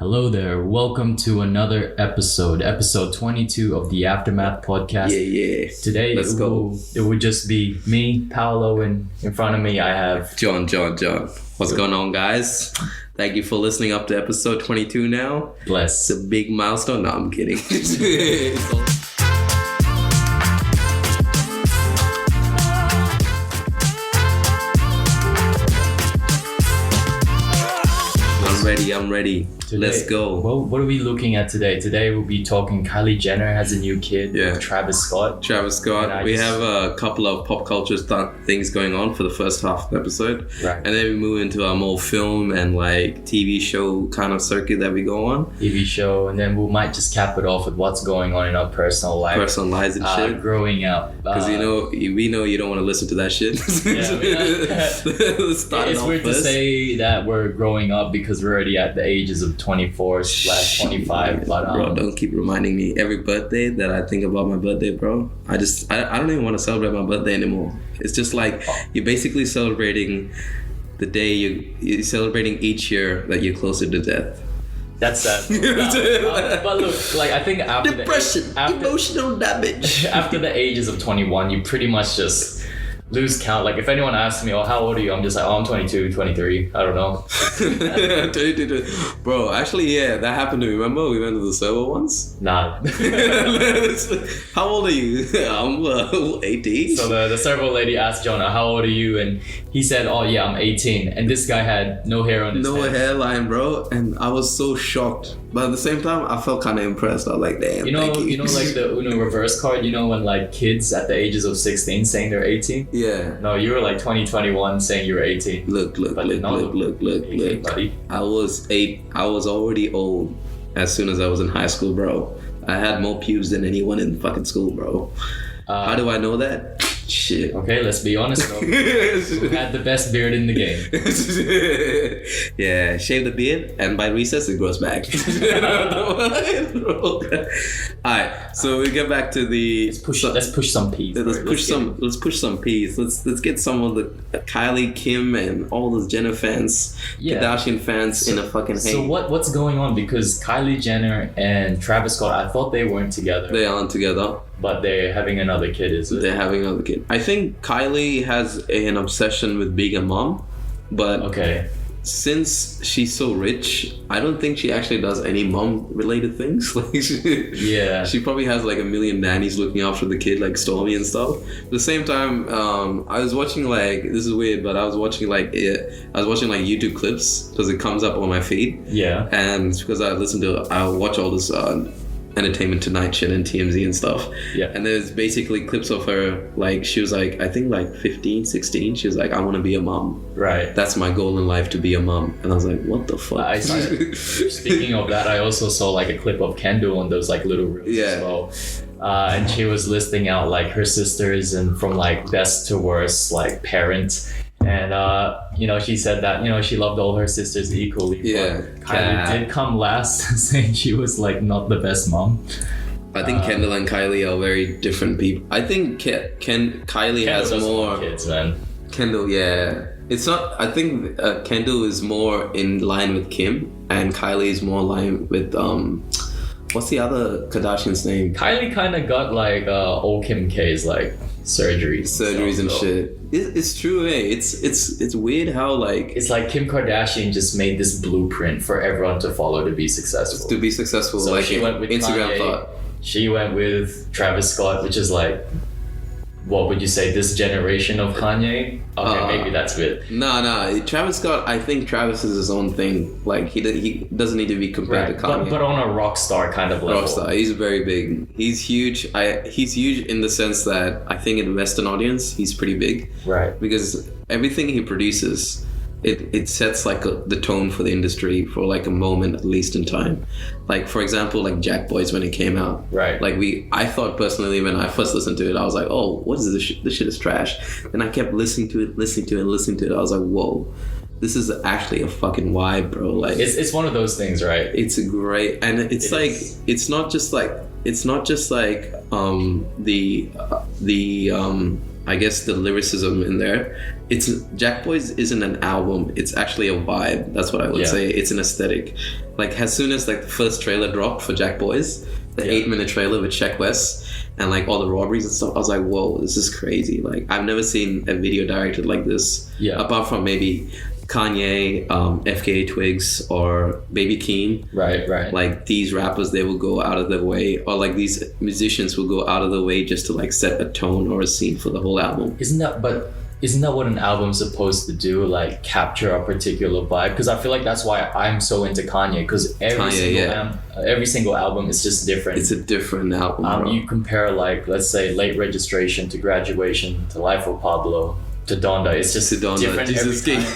Hello there. Welcome to another episode 22 of the Aftermath podcast. Yeah. Today it would just be me, Paolo, and in front of me I have John. What's going on, guys? Thank you for listening up to episode 22 now. Bless. It's a big milestone. No, I'm kidding. I'm ready. Today, Let's go. Well, what are we looking at today? Today we'll be talking Kylie Jenner has a new kid. Yeah. Travis Scott. We have a couple of pop culture things going on for the first half of the episode. Right. And then we move into our more film and like TV show kind of circuit that we go on. TV show. And then we might just cap it off with what's going on in our personal life. Personal lives and shit. Growing up. Because we know you don't want to listen to that shit. It's weird to say that we're growing up because we're already at the ages of 24/25, but bro, don't keep reminding me every birthday that I think about my birthday, bro. I don't even want to celebrate my birthday anymore. It's just like you're basically celebrating the day you're celebrating each year that you're closer to death. That's sad. But look, like I think after emotional damage. After the ages of 21, you pretty much just lose count. Like if anyone asks me, how old are you? I'm just like, I'm 22, 23. I don't know. 22. Bro, actually, yeah, that happened to me. Remember we went to the server once? Nah. How old are you? I'm 18. So the server lady asked Jonah, how old are you? And he said, oh yeah, I'm 18. And this guy had no hair on his head. No hairline, bro. And I was so shocked. But at the same time, I felt kind of impressed. I was like, damn, you know, like the Uno reverse card, when like kids at the ages of 16 saying they're 18? Yeah. No, you were like 2021 saying you were 18. Look. Buddy. I was already old as soon as I was in high school, bro. I had more pubes than anyone in fucking school, bro. How do I know that? Shit. Okay, let's be honest though. Who had the best beard in the game? Yeah, shave the beard and by recess it grows back. Alright, so we get back to the let's push some peas. Let's push some peas. Let's get some of the Kylie, Kim, and all those Jenner fans, Kardashian fans in a fucking hate. So what's going on? Because Kylie Jenner and Travis Scott, I thought they weren't together. They aren't together. But they're having another kid, is it? They're having another kid. I think Kylie has an obsession with being a mom, but since she's so rich, I don't think she actually does any mom-related things. She probably has like a million nannies looking after the kid, like Stormy and stuff. At the same time, I was watching this is weird, but I was watching YouTube clips because it comes up on my feed. Yeah. And it's because I watch all this Entertainment Tonight shit and TMZ and stuff. Yeah. And there's basically clips of her, like, she was like, I think like 15, 16. She was like, I want to be a mom. Right. That's my goal in life, to be a mom. And I was like, what the fuck? Speaking of that, I also saw like a clip of Kendall on those like little reels as well. And she was listing out like her sisters and from like best to worst, like parent. And she said that she loved all her sisters equally. Yeah, but Kylie did come last, saying she was like not the best mom. I think Kendall and Kylie are very different people. I think Kylie has more kids, man. Kendall, yeah. It's not. I think Kendall is more in line with Kim, and Kylie is more in line with what's the other Kardashian's name? Kylie kind of got like old Kim K's like surgeries and shit. It's true, eh? It's weird how like it's like Kim Kardashian just made this blueprint for everyone to follow to be successful. So like she went with Instagram Kanye, thought. She went with Travis Scott, which is like, what would you say, this generation of Kanye? Okay, maybe that's it. No. Travis Scott, I think Travis is his own thing. Like, he doesn't need to be compared to Kanye. But on a rock star kind of level. Rock star, he's very big. He's huge. He's huge in the sense that I think in the Western audience, he's pretty big. Right. Because everything he produces, it sets like the tone for the industry for like a moment at least in time. Like for example, like Jack Boys when it came out. Right. Like I thought personally when I first listened to it, I was like, oh, what is this shit? This shit is trash. And I kept listening to it. I was like, whoa, this is actually a fucking vibe, bro. Like it's one of those things, right? It's a great, and it's not just like I guess the lyricism in there. It's Jack Boys isn't an album. It's actually a vibe. That's what I would say. It's an aesthetic. Like as soon as like the first trailer dropped for Jack Boys, the 8-minute trailer with Sheck West and like all the robberies and stuff, I was like, whoa, this is crazy. Like I've never seen a video directed like this. Yeah. Apart from maybe Kanye, FKA Twigs, or Baby Keem. Right. Like these rappers, they will go out of their way, or like these musicians will go out of their way just to like set a tone or a scene for the whole album. Isn't that what an album's supposed to do? Like capture a particular vibe? Because I feel like that's why I'm so into Kanye. Because every single album is just different. It's a different album. You compare like, let's say, Late Registration to Graduation to Life of Pablo to Donda. It's just different every time,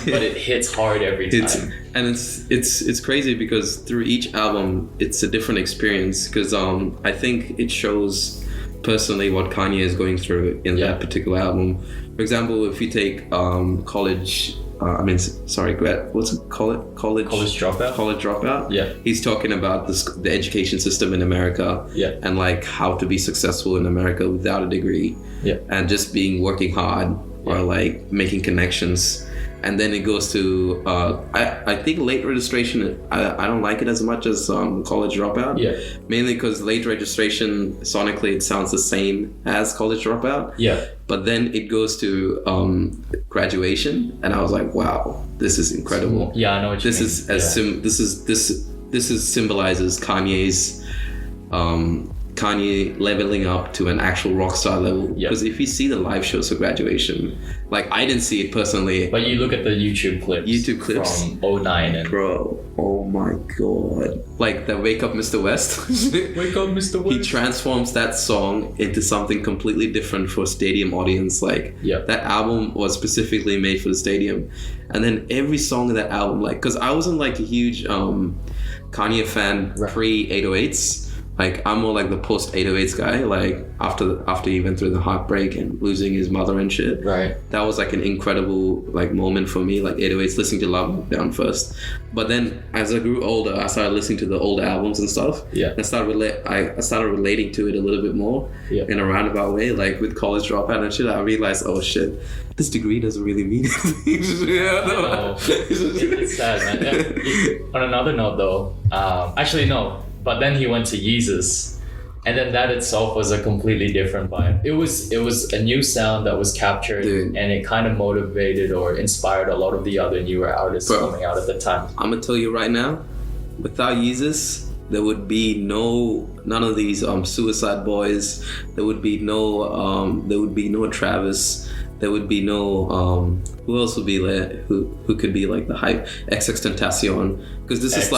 but it hits hard every time. And it's crazy because through each album, it's a different experience. Because I think it shows personally what Kanye is going through in that particular album. For example, if you take college. What's it called? College Dropout. College Dropout. Yeah. He's talking about the education system in America. Yeah. And like how to be successful in America without a degree. Yeah. And just working hard. Or like making connections, and then it goes to I think Late Registration, I don't like it as much as College Dropout. Yeah. Mainly because Late Registration sonically it sounds the same as College Dropout. Yeah. But then it goes to Graduation, and I was like, wow, this is incredible. Yeah, I know what you mean. This symbolizes Kanye leveling up to an actual rock star level. Because if you see the live shows for Graduation, like I didn't see it personally, but you look at the YouTube clips from 2009 and bro, oh my god, like the Wake Up Mr. West. Wake Up Mr. West. He transforms that song into something completely different for a stadium audience. Like that album was specifically made for the stadium, and then every song in that album, like, because I wasn't like a huge Kanye fan pre 808s. Like I'm more like the post 808s guy. Like after he went through the heartbreak and losing his mother and shit. Right. That was like an incredible like moment for me. Like 808s, listening to Love Lockdown first. But then as I grew older, I started listening to the old albums and stuff. Yeah. And I started relating to it a little bit more in a roundabout way. Like with College Dropout and shit, I realized, oh shit, this degree doesn't really mean anything. I know. It's sad, man. On another note, though, actually no. But then he went to Yeezus, and then that itself was a completely different vibe. It was a new sound that was captured, and it kind of motivated or inspired a lot of the other newer artists coming out at the time. I'm gonna tell you right now, without Yeezus, there would be none of these Suicide Boys. There would be no Travis. There would be no who else would be there who could be like the hype XXXTentacion, because this is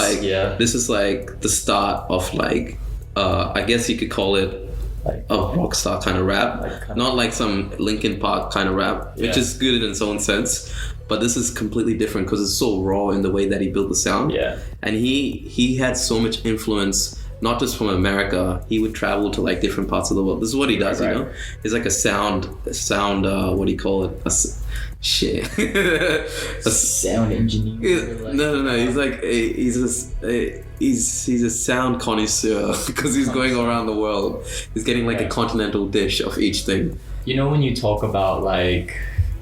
like the start of like I guess you could call it like a rock star kind of rap, not like some Linkin Park kind of rap, which is good in its own sense, but this is completely different because it's so raw in the way that he built the sound. And he had so much influence, not just from America. He would travel to like different parts of the world. This is what he does, you know. He's like a sound what do you call it? A sound engineer. No. He's like he's a sound connoisseur because he's going around the world. He's getting like a continental dish of each thing. You know, when you talk about like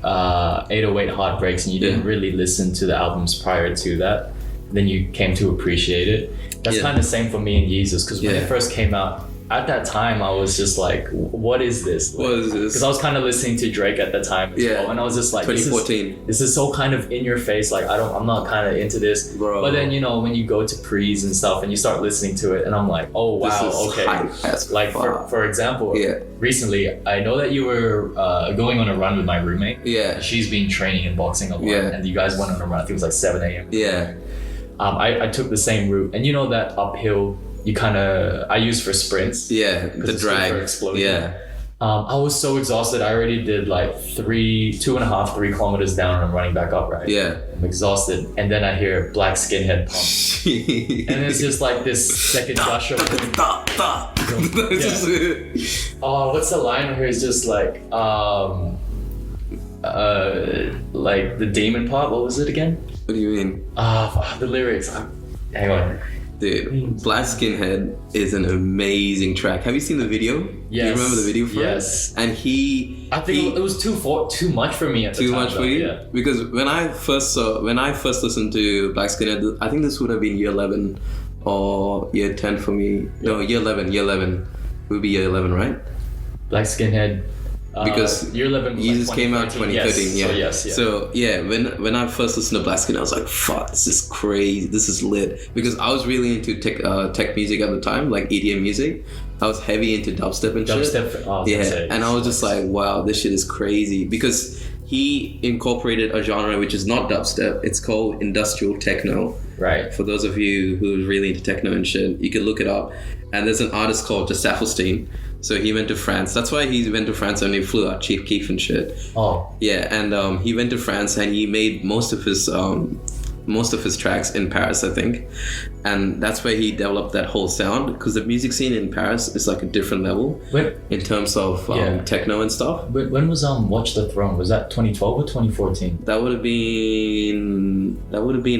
808 Heartbreaks and you didn't really listen to the albums prior to that, then you came to appreciate it. That's kind of the same for me and Yeezus, because when it first came out, at that time I was just like, what is this? Like, what is this? Because I was kind of listening to Drake at the time as well, and I was just like, 2014. This is so kind of in your face, like I'm not kind of into this. Bro. But then, you know, when you go to pre's and stuff and you start listening to it, and I'm like, oh wow, okay. Like for example, recently I know that you were going on a run with my roommate. Yeah. She's been training and boxing a lot, and you guys went on a run. I think it was like 7 a.m. Yeah. I took the same route, and you know that uphill I use for sprints. Yeah, the drag. For explosion. Yeah. I was so exhausted. I already did like 3 kilometers down, and I'm running back up, right? Yeah. I'm exhausted, and then I hear Black Skinhead Pump, and it's just like this second gush of what's the line here? It's just like the Demon Pop. What was it again? What do you mean? The lyrics. Hang on. Dude, Black Skinhead is an amazing track. Have you seen the video? Yes. Do you remember the video for it? And I think it was too much for me at the time. Too much for you? Yeah. Because when I first listened to Black Skinhead, I think this would have been year 11 or year 10 for me. No, year 11. Year 11 would be year 11, right? Black Skinhead. Because year 11 Jesus came out 2013. Yes. So when I first listened to Black Skinhead, I was like, fuck, this is crazy, this is lit. Because I was really into tech music at the time, like EDM music. I was heavy into dubstep and shit. And I was just like, wow, this shit is crazy. Because he incorporated a genre which is not dubstep. It's called industrial techno. Right. For those of you who are really into techno and shit, you can look it up. And there's an artist called Staffelstein. So he went to France. That's why he went to France and he flew out Chief Keef and shit. Oh. Yeah, and he went to France and he made most of his tracks in Paris, I think. And that's where he developed that whole sound, because the music scene in Paris is like a different level in terms of techno and stuff. When was Watch the Throne? Was that 2012 or 2014? That would have been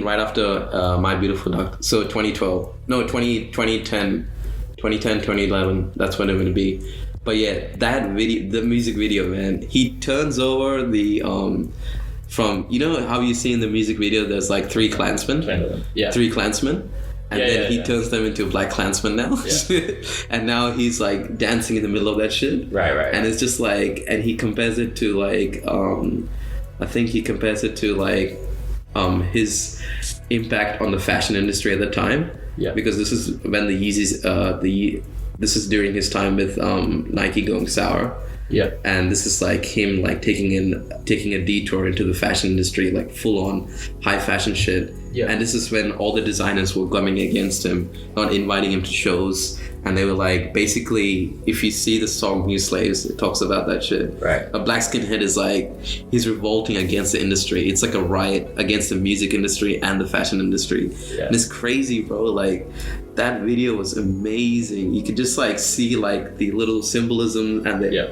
right after My Beautiful Dark. So 2012. No, 2010. 2010, 2011, that's when it would be. But yeah, that video, the music video, man, he turns over the from, you know how you see in the music video there's like three Klansmen? Three Klansmen. And then he turns them into Black Klansmen now. And now he's like dancing in the middle of that shit. Right. And it's just like, and he compares it to like, I think he compares it to like his impact on the fashion industry at the time. Yeah. Because this is when the Yeezys, this is during his time with Nike going sour. Yeah. And this is like him like taking a detour into the fashion industry, like full on high fashion shit. Yeah. And this is when all the designers were coming against him, not inviting him to shows. And they were like, basically, if you see the song New Slaves, it talks about that shit. Right. A Black Skinhead is like, he's revolting against the industry. It's like a riot against the music industry and the fashion industry. Yeah. And it's crazy, bro. Like, that video was amazing. You could just like see like the little symbolism and the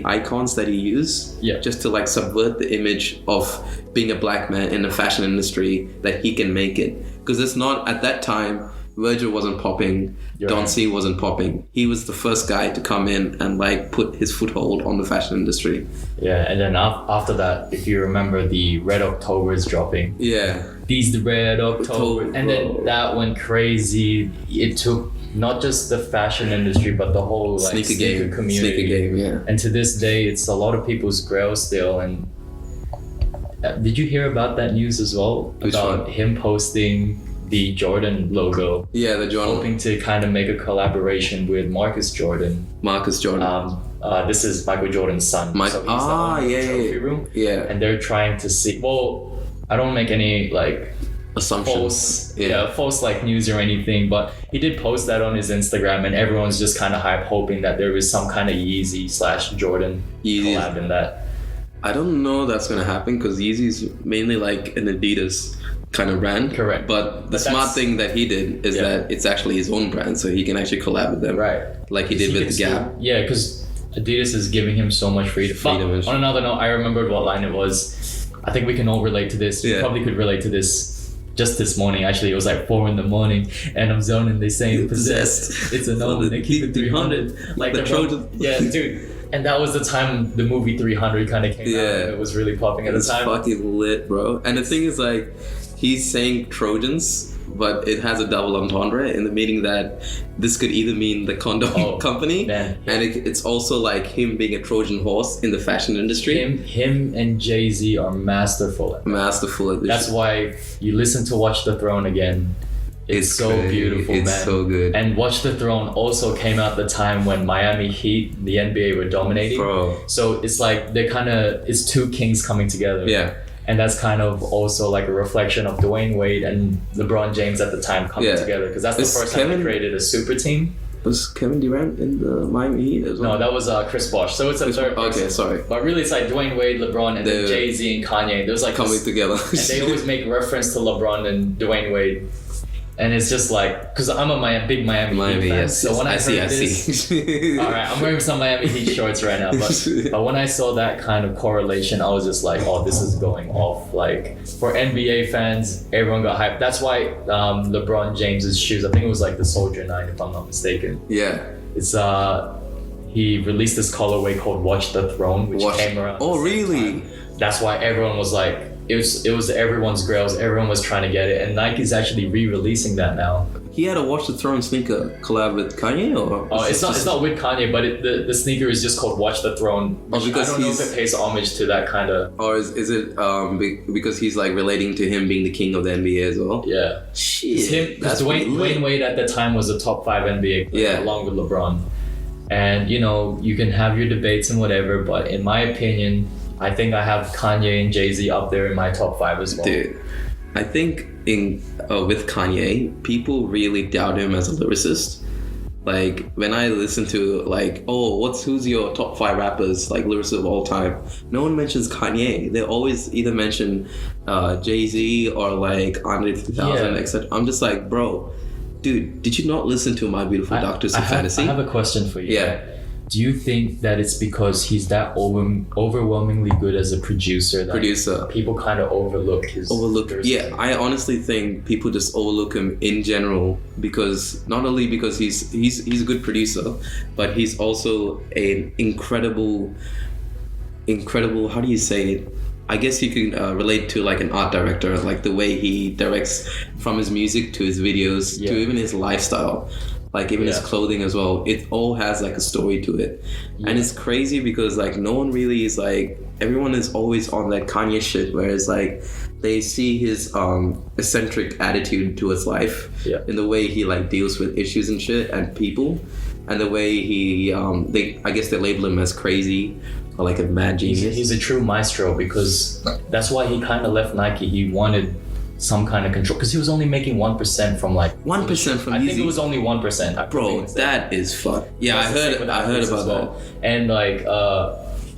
icons that he used just to like subvert the image of being a black man in the fashion industry, that he can make it. Because it's not, at that time, Virgil wasn't popping, Don C wasn't popping. He was the first guy to come in and like put his foothold on the fashion industry. Yeah, and then after that, if you remember, the Red October is dropping. Yeah. These the Red October. And then that went crazy. It took not just the fashion industry, but the whole like sneaker community. Sneaker game, yeah. And to this day, it's a lot of people's grail still. And did you hear about that news as well? Which about one? Him posting the Jordan logo. Yeah, the Jordan. Hoping to kind of make a collaboration with Marcus Jordan. This is Michael Jordan's son. So he's the trophy room. Yeah. And they're trying to see. Well, I don't make any like assumptions. False like news or anything. But he did post that on his Instagram, and everyone's just kind of hype, hoping that there is some kind of Yeezy/Jordan collab in that. I don't know that's gonna happen, because Yeezy's mainly like an Adidas kind of brand. Correct. But the smart thing that he did is that it's actually his own brand, so he can actually collab with them. Right. Like he did with Gap. Yeah, because Adidas is giving him so much freedom. But on another note, I remembered what line it was. I think we can all relate to this. You probably could relate to this. Just this morning, actually, it was like 4 a.m, and I'm zoning. They saying possessed. It's a no. They keep it 300. Like the Trojans. Yeah, dude. And that was the time the movie 300 kind of came out. And it was really popping at the time. It's fucking lit, bro. And the thing is, like, he's saying Trojans, but it has a double entendre in the meaning that this could either mean the condom company, and it's also like him being a Trojan horse in the fashion industry. Him and Jay-Z are masterful at this. That's why you listen to Watch the Throne again. It's so beautiful, man. It's so good. And Watch the Throne also came out the time when Miami Heat, the NBA, were dominating. Bro. So it's like it's two kings coming together. Yeah. And that's kind of also like a reflection of Dwayne Wade and LeBron James at the time coming together. Because that's the first time they created a super team. Was Kevin Durant in the Miami Heat as well? No, that was Chris Bosh. So it's a third person. Okay, sorry. But really it's like Dwayne Wade, LeBron, and then Jay-Z and Kanye. There's like coming together. And they always make reference to LeBron and Dwayne Wade. And it's just like, because I'm a big Miami Heat fan, yes. so when I see. all right, I'm wearing some Miami Heat shorts right now, but when I saw that kind of correlation, I was just like, oh, this is going off. Like, for NBA fans, everyone got hyped. That's why LeBron James's shoes, I think it was like the Soldier 9, if I'm not mistaken. Yeah. It's he released this colorway called Watch the Throne, which came around. Oh, really? That's why everyone was like, it was everyone's grails. Everyone was trying to get it, and Nike's actually re-releasing that now. He had a Watch the Throne sneaker collab with Kanye, or? Oh, it's not with Kanye, but the sneaker is just called Watch the Throne. Which because I don't know if it pays homage to that kind of. Or is it because he's like relating to him being the king of the NBA as well? Yeah. Shit. That's Dwayne Wade at the time was a top 5 NBA player, along with LeBron. And you can have your debates and whatever, but in my opinion, I think I have Kanye and Jay-Z up there in my top 5 as well. Dude, I think with Kanye, people really doubt him as a lyricist. Like, when I listen to like, who's your top 5 rappers, like lyricists of all time, no one mentions Kanye. They always either mention Jay-Z or like Andre 3000, etc. I'm just like, bro, dude, did you not listen to My Beautiful Dark Twisted Fantasy? I have a question for you. Yeah. Do you think that it's because he's that overwhelmingly good as a producer that people kind of overlook his... Yeah, I honestly think people just overlook him in general because not only because he's a good producer, but he's also an incredible, how do you say it? I guess you can relate to like an art director, like the way he directs from his music to his videos to even his lifestyle. Like even his clothing as well, it all has like a story to it. And it's crazy because like no one really is like, everyone is always on that Kanye shit, whereas like they see his eccentric attitude towards life in the way he like deals with issues and shit and people, and the way he I guess they label him as crazy or like a mad genius. He's a true maestro, because that's why he kind of left Nike. He wanted some kind of control, because he was only making 1% from like 1% from I Yeezy. think it was only 1%. Bro, that is fun. Yeah, I heard about that. And like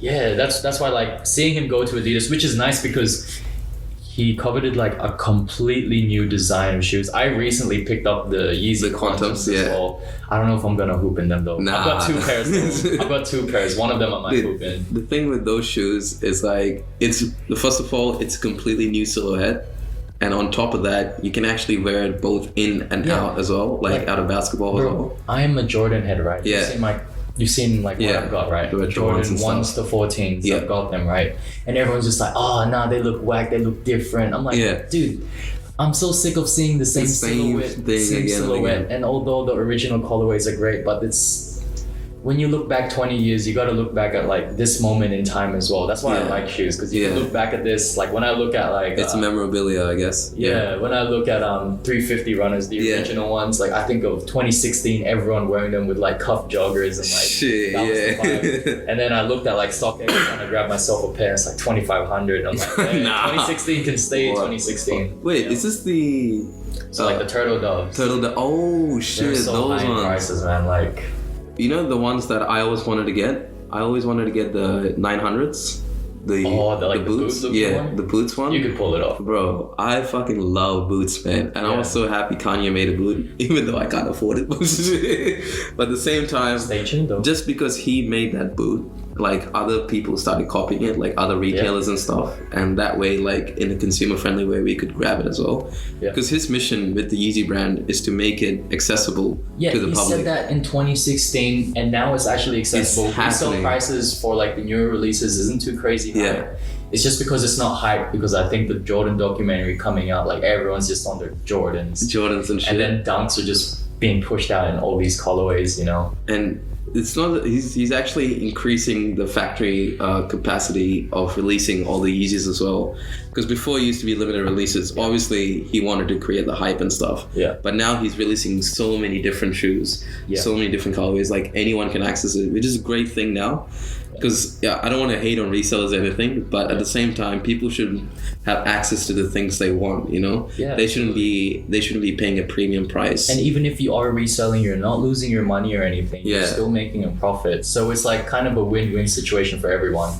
that's why like seeing him go to Adidas, which is nice because he coveted like a completely new design of shoes. I recently picked up the Yeezy Quantums as well. I don't know if I'm gonna hoop in them though. I've got 2 pairs though. I've got 2 pairs. One of them I might hoop in. The thing with those shoes is like, first of all, it's a completely new silhouette. And on top of that, you can actually wear it both in and out as well, like out of basketball as well. I am a Jordan head, right? Yeah. You've seen what I've got, right? Jordan 1s to 14s, I've got them, right? And everyone's just like, oh, nah, they look whack, they look different. I'm like, dude, I'm so sick of seeing the same silhouette. And although the original colorways are great, but when you look back 20 years, you got to look back at like this moment in time as well. That's why I like shoes, because you can look back at this. Like when I look at like it's memorabilia, I guess. Yeah, when I look at 350 runners, the original ones, like I think of 2016, everyone wearing them with like cuff joggers and like that was the vibe. And then I looked at like StockX and I grabbed myself a pair. It's like 2,500. I'm like, hey, 2016 can stay 2016. Wait, is this the like the turtle doves? Oh shit, they're so those high in ones. prices, man. Like. You know the ones that I always wanted to get? I always wanted to get the 900s. The boots? The boots one. You could pull it off. Bro, I fucking love boots, man. And I was so happy Kanye made a boot, even though I can't afford it. But at the same time, stay tuned though. Just because he made that boot, like other people started copying it, like other retailers and stuff. And that way, like in a consumer friendly way, we could grab it as well. Because his mission with the Yeezy brand is to make it accessible to the public. He said that in 2016, and now it's actually accessible. Resale prices for like the newer releases isn't too crazy high. It's just because it's not hype, because I think the Jordan documentary coming out, like everyone's just on their Jordans and shit. And then Dunks are just being pushed out in all these colorways, And it's not. He's actually increasing the factory capacity of releasing all the Yeezys as well. Because before it used to be limited releases. Obviously, he wanted to create the hype and stuff. Yeah. But now he's releasing so many different shoes, so many different colorways. Like anyone can access it, which is a great thing now. Because I don't want to hate on resellers or anything, but at the same time, people should have access to the things they want. They shouldn't be paying a premium price. And even if you are reselling, you're not losing your money or anything. You're still making a profit. So it's like kind of a win-win situation for everyone.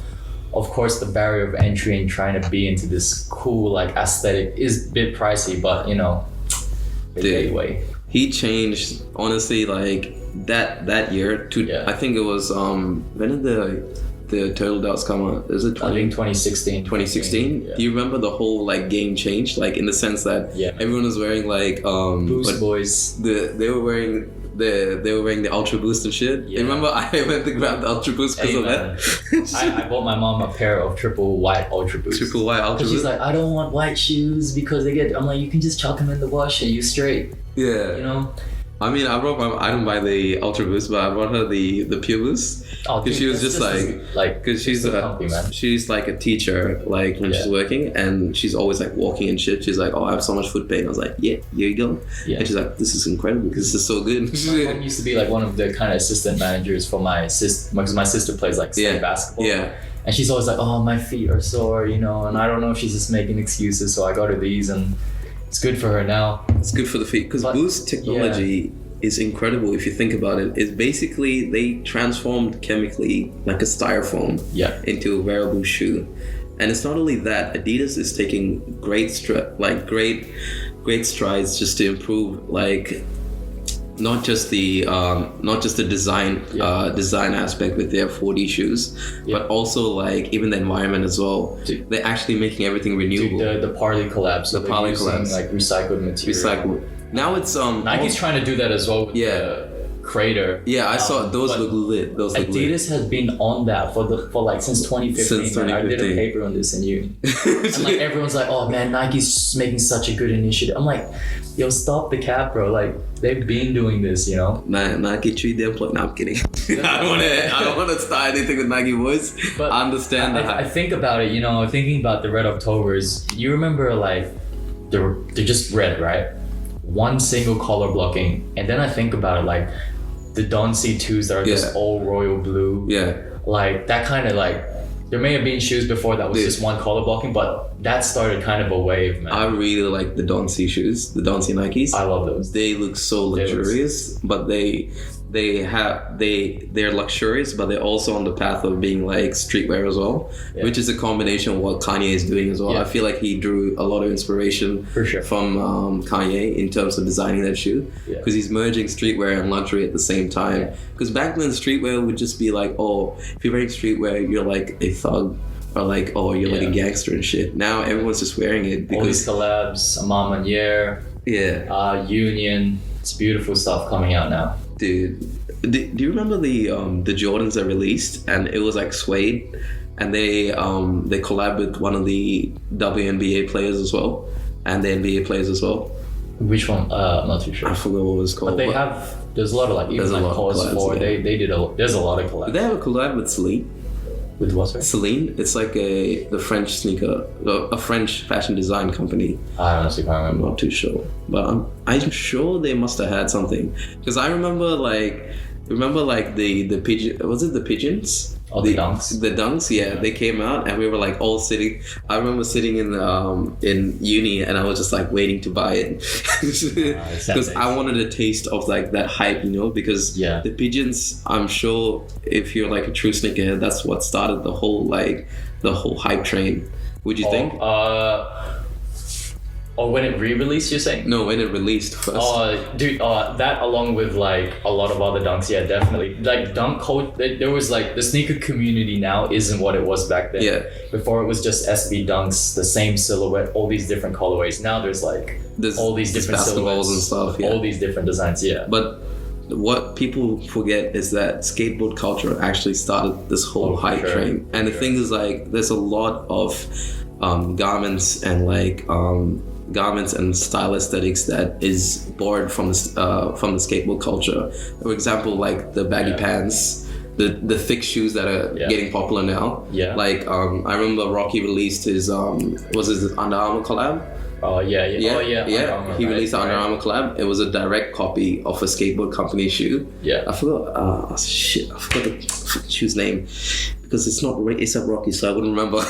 Of course, the barrier of entry and trying to be into this cool like aesthetic is a bit pricey, but way. He changed, honestly, like that year to I think it was when did the Turtle Dots come out? Is it 2016? 2016? Yeah. Do you remember the whole like game changed? Like in the sense that everyone was wearing like Boost Boys. They were wearing the Ultra Boost and shit. You remember I went to grab the Ultra Boost because of that? I bought my mom a pair of triple white Ultra Boost. Triple white Ultra Boost. She's like, I don't want white shoes because they get. I'm like, you can just chuck them in the wash and you straight. Yeah. You know. I mean, I didn't buy the Ultra Boost, but I brought her the Pure Boost. Because she was just like, because she's like a teacher, like when she's working, and she's always like walking and shit. She's like, oh, I have so much foot pain. I was like, yeah, here you go. Yeah. And she's like, this is incredible because this is so good. My mom used to be like one of the kind of assistant managers for my sister, because my sister plays like basketball. Yeah. And she's always like, oh, my feet are sore, you know, and I don't know if she's just making excuses, so I got her these, and it's good for her now. It's good for the feet because Boost technology is incredible if you think about it. It's basically they transformed chemically like a styrofoam into a wearable shoe. And it's not only that, Adidas is taking great strides just to improve like not just the design aspect with their 4D shoes, but also like even the environment as well. They're actually making everything renewable. The Parley collab, so the Parley collabs, like recycled material. Now it's Nike's trying to do that as well with the Crater. Yeah, I saw those look lit. Adidas has been on that for like since 2015. Since 2015. I did a paper on this in uni. And like everyone's like, oh man, Nike's making such a good initiative. I'm like, yo, stop the cap, bro. Like they've been doing this, you know. Nike treat their employees. No, I'm kidding. I don't want to start anything with Nike boys. But I understand that. I think about it, you know, thinking about the Red Octobers. You remember like they're just red, right? One single color blocking, and then I think about it like the Don C2s that are just all royal blue. Yeah. Like that kind of like, there may have been shoes before that was just one color blocking, but that started kind of a wave, man. I really like the Don C shoes, the Don C Nikes. I love those. They look so luxurious, but they're luxurious, but they're also on the path of being like streetwear as well, which is a combination of what Kanye is doing as well. I feel like he drew a lot of inspiration from Kanye in terms of designing that shoe, because he's merging streetwear and luxury at the same time. Because back then streetwear would just be like, oh, if you're wearing streetwear, you're like a thug, or like, oh, you're like a gangster and shit. Now everyone's just wearing it because all these collabs, Mama Manier, Union. It's beautiful stuff coming out now. Dude, do you remember the Jordans that released, and it was like suede, and they collabed with one of the WNBA players as well, and the NBA players as well? Which one? I'm not too sure. I forgot what it was called. But there's a lot of like, even like Cause 4, they did there's a lot of collabs. Did they have a collab with Celine? With what, sorry? Celine? It's like the French sneaker, a French fashion design company. I honestly can't remember. I'm not too sure, but I'm sure they must have had something, because I remember like the pigeon. Was it the pigeons? Oh, the dunks. The dunks, they came out, and we were like all sitting. I remember sitting in uni, and I was just like waiting to buy it because I wanted a taste of like that hype, you know. Because the pigeons, I'm sure if you're like a true sneakerhead, that's what started the whole hype train. Would you think? Or when it re-released, you're saying? No, when it released first. Dude, that along with like a lot of other dunks, definitely. Like dunk code, there was like the sneaker community now isn't what it was back then. Yeah. Before it was just SB dunks, the same silhouette, all these different colorways. Now there's all these different silhouettes and stuff. Yeah. All these different designs. Yeah. But what people forget is that skateboard culture actually started this whole hype train. And the thing is, like, there's a lot of garments and style aesthetics that is borrowed from the skateboard culture. For example, like the baggy pants, the thick shoes that are getting popular now. Yeah. Like I remember Rocky released his was his Under Armour collab. He released the Under Armour collab. It was a direct copy of a skateboard company shoe. Yeah. I forgot. I forgot the shoe's name. Because it's not Rocky, so I wouldn't remember.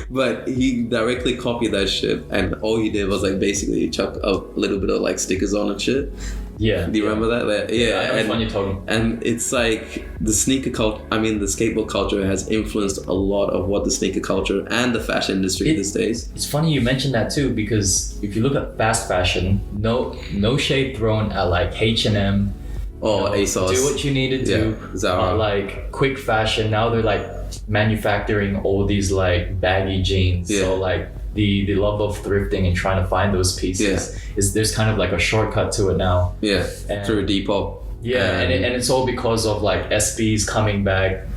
But he directly copied that shit, and all he did was like basically chuck a little bit of like stickers on and shit, Yeah. Do you remember that? Yeah. I know when you're talking. And it's like the sneaker culture. I mean, the skateboard culture has influenced a lot of what the sneaker culture and the fashion industry these days. It's funny you mentioned that too, because if you look at fast fashion, no shade thrown at like H&M. Or ASOS. Do what you need to do. Zara. Like quick fashion. Now they're like manufacturing all these like baggy jeans. So like the love of thrifting and trying to find those pieces is there's kind of like a shortcut to it now. Yeah. Through Depop. Yeah, and it's all because of like SBs coming back.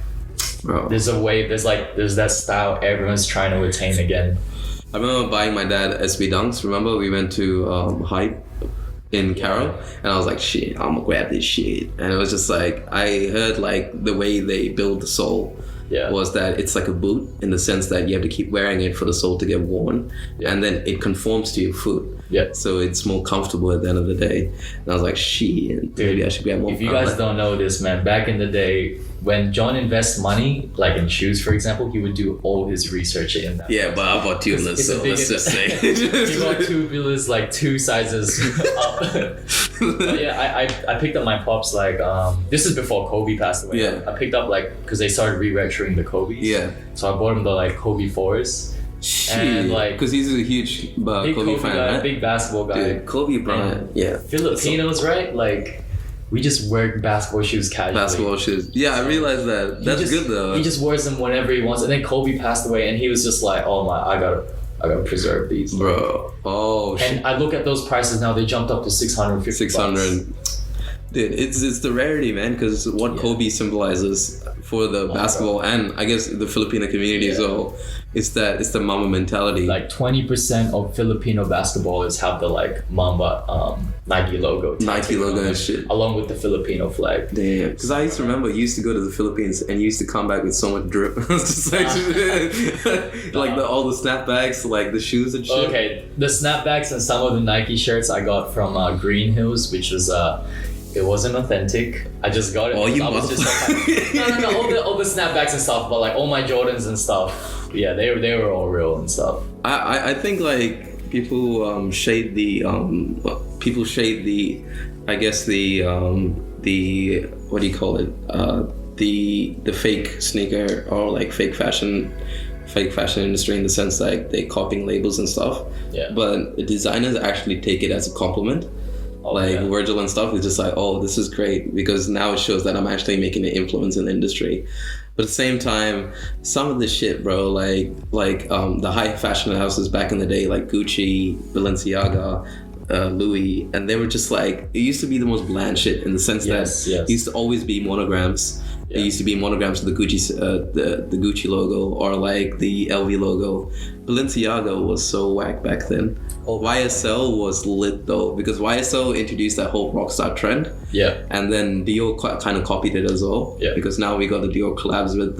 Bro. There's a wave. There's that style everyone's trying to attain again. I remember buying my dad SB Dunks. Remember we went to Hype in Carroll, and I was like, shit, I'm gonna grab this shit. And it was just like, I heard like the way they build the sole was that it's like a boot in the sense that you have to keep wearing it for the sole to get worn, and then it conforms to your foot. Yeah. So it's more comfortable at the end of the day. And I was like, shit, maybe I should grab more. If you guys don't know this, man, back in the day, when John invests money, like in shoes, for example, he would do all his research in that. Yeah, but I bought tubulars, so let's just say. He bought tubulars like 2 sizes up. But yeah, I picked up my pops like, this is before Kobe passed away. Yeah. I picked up like, because they started re-retroing the Kobe's. Yeah. So I bought him the like Kobe 4s. And like, because he's a huge Kobe fan, guy, right? Big basketball guy. Dude, Kobe Bryant, Filipinos, right? Like, we just wear basketball shoes casually. Basketball shoes. Yeah, I realized that. That's good though. He just wears them whenever he wants. And then Kobe passed away, and he was just like, "Oh my, I gotta preserve these." Bro. Oh shit. And I look at those prices now; they jumped up to $650. 600. Dude, it's the rarity, man. Because what Kobe symbolizes for the basketball and I guess the Filipino community as well, it's the Mamba mentality. Like 20% of Filipino basketballers have the like Mamba Nike logo. Nike logo and shit. Along with the Filipino flag. Damn. Because I used to remember, you used to go to the Philippines and you used to come back with so much drip. Just like, like all the snapbacks, like the shoes and shit. Okay, the snapbacks and some of the Nike shirts I got from Green Hills, which was it wasn't authentic. I just got it. Oh, you No, all the snapbacks and stuff, but like all my Jordans and stuff. Yeah, they were all real and stuff. I think like people shade the I guess the what do you call it, the fake sneaker or like fake fashion industry in the sense like they copying labels and stuff. Yeah. But the designers actually take it as a compliment. Virgil and stuff is just like, oh, this is great because now it shows that I'm actually making an influence in the industry. But at the same time, some of the shit, bro, like the high fashion houses back in the day, like Gucci, Balenciaga, Louis, and they were just like, it used to be the most bland shit in the sense that it used to always be monograms. Yeah. It used to be monograms with the Gucci logo or like the LV logo. Balenciaga was so whack back then. YSL was lit though because YSL introduced that whole rockstar trend. Yeah. And then Dior kind of copied it as well. Yeah. Because now we got the Dior collabs with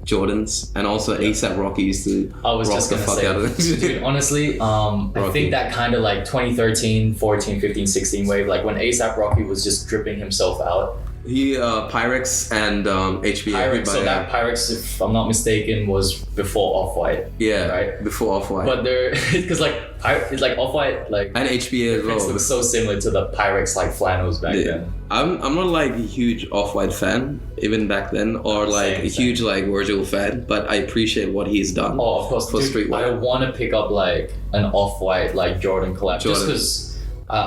Jordans, and also ASAP Rocky used to rock the fuck out of it. Dude, honestly, I think that kind of like 2013, 14, 15, 16 wave, like when ASAP Rocky was just dripping himself out. He Pyrex and HBA. Pyrex, so that Pyrex, if I'm not mistaken, was before Off-White. Yeah, right. Before Off-White. But there, because like it's like Off-White, like and HBA as well. It was so similar to the Pyrex like flannels back then. I'm not like a huge Off-White fan even back then, or like a huge like Virgil fan, but I appreciate what he's done. Oh, of course, for streetwear. I want to pick up like an Off-White like Jordan collab just because.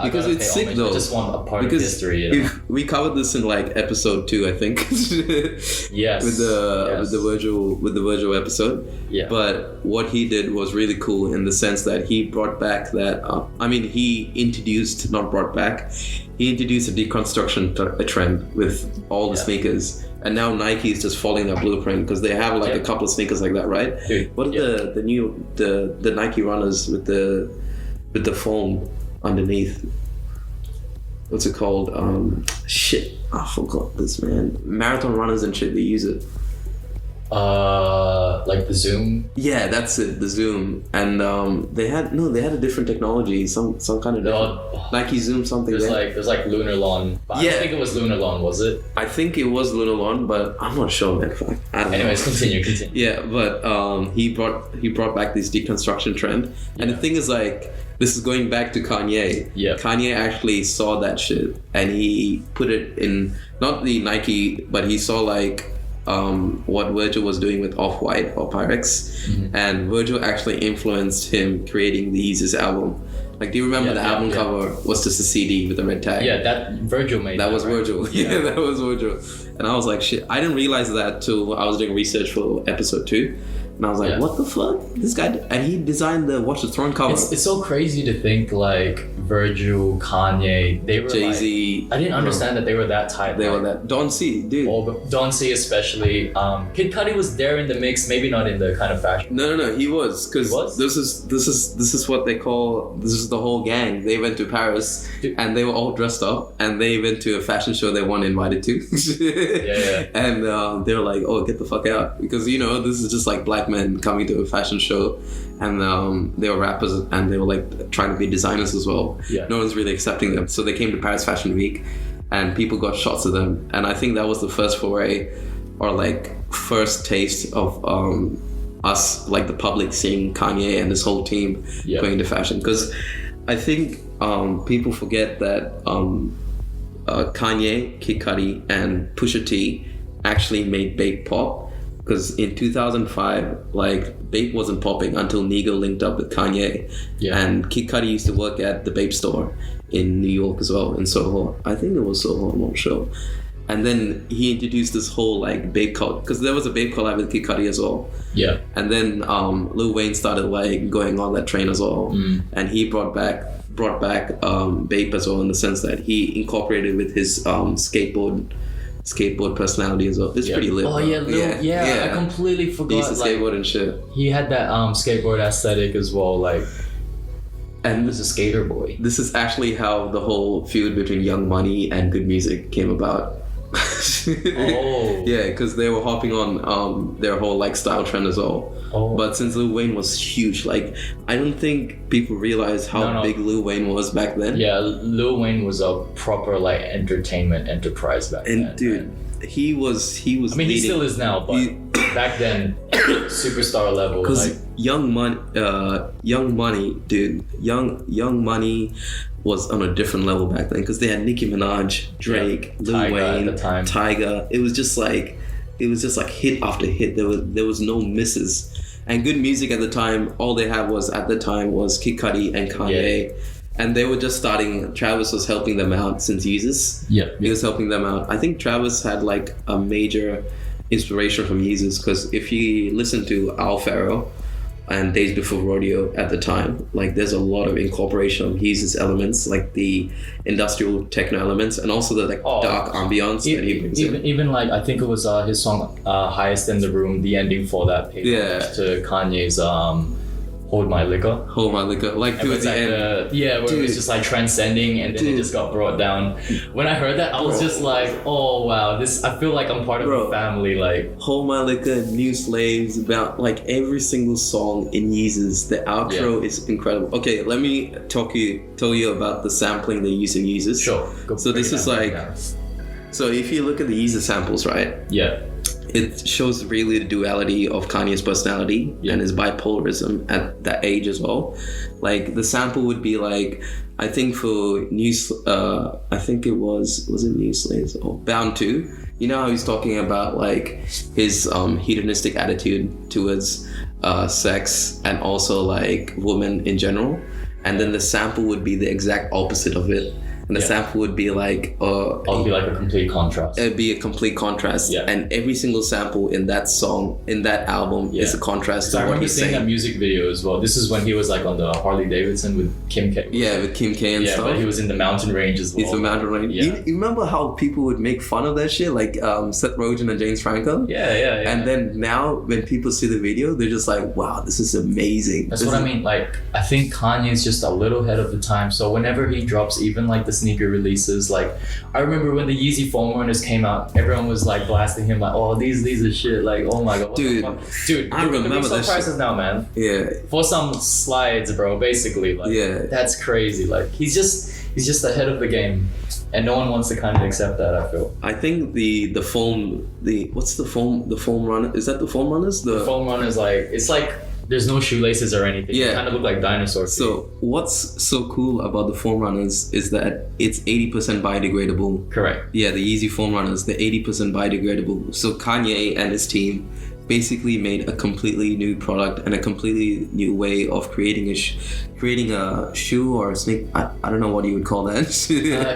Because it's sick though. I just want a part of history. You know? We covered this in like episode 2, I think. Yes. With the Virgil episode. Yeah. But what he did was really cool in the sense that he brought back that. He introduced a deconstruction trend with all the sneakers. And now Nike is just following that blueprint because they have like a couple of sneakers like that, right? Dude, what are the new Nike runners with the foam underneath? What's it called? I forgot this, man. Marathon runners and shit, they use it. Like the Zoom. Yeah, that's it, the Zoom. And they had a different technology, some kind of different, Nike Zoom something. There's like Lunar Lawn. But I don't think it was Lunar Lawn, was it? I think it was Lunar Lawn, but I'm not sure, man. I don't know. Anyways, continue. Yeah, but he brought back this deconstruction trend, and the thing is, like, this is going back to Kanye. Yeah. Kanye actually saw that shit, and he put it in, not the Nike, but he saw like what Virgil was doing with Off-White or Pyrex, and Virgil actually influenced him creating the Yeezus album. Like, do you remember the album cover was just a CD with a red tag? Yeah, that Virgil made. That was Virgil. Right? Yeah, that was Virgil. And I was like, shit, I didn't realize that till I was doing research for episode 2. And I was like, what the fuck? This guy... And he designed the Watch the Throne cover. It's so crazy to think, like, Virgil, Kanye, they were Jay-Z. Like... I didn't understand that they were that tight. They were that... Don C, dude. Don C especially. Kid Cudi was there in the mix, maybe not in the kind of fashion. No, he was. Because this is what they call... This is the whole gang. They went to Paris, and they were all dressed up, and they went to a fashion show they weren't invited to. Yeah. And they were like, oh, get the fuck out. Because, you know, this is just like black men coming to a fashion show, and they were rappers, and they were like trying to be designers as well. Yeah. No one's really accepting them, so they came to Paris Fashion Week, and people got shots of them. And I think that was the first foray, or like first taste of us, like the public, seeing Kanye and his whole team going into fashion. Because I think people forget that Kanye, Kid Cudi, and Pusha T actually made Bape pop. Because in 2005, like, Bape wasn't popping until Nigo linked up with Kanye. Yeah. And Kid Cudi used to work at the Bape store in New York as well, in Soho. I think it was Soho, I'm not sure. And then he introduced this whole, like, Bape collab. Because there was a Bape collab with Kid Cudi as well. Yeah. And then Lil Wayne started, like, going on that train as well. And he brought back Bape as well, in the sense that he incorporated with his skateboard personality as well. It's pretty lit. Oh yeah, I completely forgot. He used to skateboard and shit. He had that skateboard aesthetic as well, like, and he was a skater boy. This is actually how the whole feud between Young Money and Good Music came about. Yeah, because they were hopping on their whole like style trend as well. But since Lil Wayne was huge, like, I don't think people realize how big Lil Wayne was back then. Yeah, Lil Wayne was a proper like entertainment enterprise back then. And dude, he was. I mean, leading. He still is now, but back then, superstar level. Because like, Young Money, dude, Young Money was on a different level back then, because they had Nicki Minaj, Drake, Lil Wayne, at the time. Tyga. It was just like hit after hit. There was no misses. And Good Music at the time, all they had was Kid Cudi and Kanye. Yeah. And they were just starting. Travis was helping them out since Yeezus. Yeah. He was helping them out. I think Travis had like a major inspiration from Yeezus, because if you listen to Al Farrow and Days Before Rodeo at the time, like, there's a lot of incorporation of Yeezus elements, like the industrial techno elements, and also the like dark ambiance that he brings in. Even like, I think it was his song Highest in the Room, the ending for that paid to Kanye's Hold My Liquor, like towards the end. Where it was just like transcending, and then it just got brought down. When I heard that, I was just like, oh wow, I feel like I'm part of a family. Like, Hold My Liquor, New Slaves, about like every single song in Yeezus. The outro is incredible. Okay, let me tell you about the sampling they use in Yeezus. Sure. So this is like, so if you look at the Yeezus samples, right? Yeah. It shows really the duality of Kanye's personality and his bipolarism at that age as well. Like, the sample would be like, I think for I think it was it New Slaves or Bound 2? You know how he's talking about like his hedonistic attitude towards sex and also like women in general, and then the sample would be the exact opposite of it. And the sample would be like... it'd be like a complete contrast. It'd be a complete contrast. Yeah. And every single sample in that song, in that album, is a contrast to what he's saying. I remember seeing that music video as well. This is when he was like on the Harley Davidson with Kim K. Yeah, with Kim K and stuff. Yeah, but he was in the mountain range as well. He's the mountain range. Yeah. You remember how people would make fun of that shit? Like Seth Rogen and James Franco? Yeah. And then now when people see the video, they're just like, wow, this is amazing. That's what I mean. Like, I think Kanye's just a little ahead of the time. So whenever he drops even like the the sneaker releases. Like I remember when the Yeezy foam runners came out, everyone was like blasting him like, oh, these are shit. Like, oh my god, what dude, the fuck? Dude, I remember that prices shit now, man. Yeah, for some slides, bro. Basically, like, yeah, that's crazy. Like he's just ahead of the game, and no one wants to kind of accept that. I feel. I think the foam, what's the foam runner? Is that the foam runners? The foam runners, like it's like there's no shoelaces or anything. Yeah, they kind of look like dinosaurs. So what's so cool about the foam runners is that it's 80% biodegradable. Correct. Yeah, the Yeezy foam runners, they're 80% biodegradable. So Kanye and his team basically made a completely new product and a completely new way of creating a shoe or a sneak. I don't know what you would call that.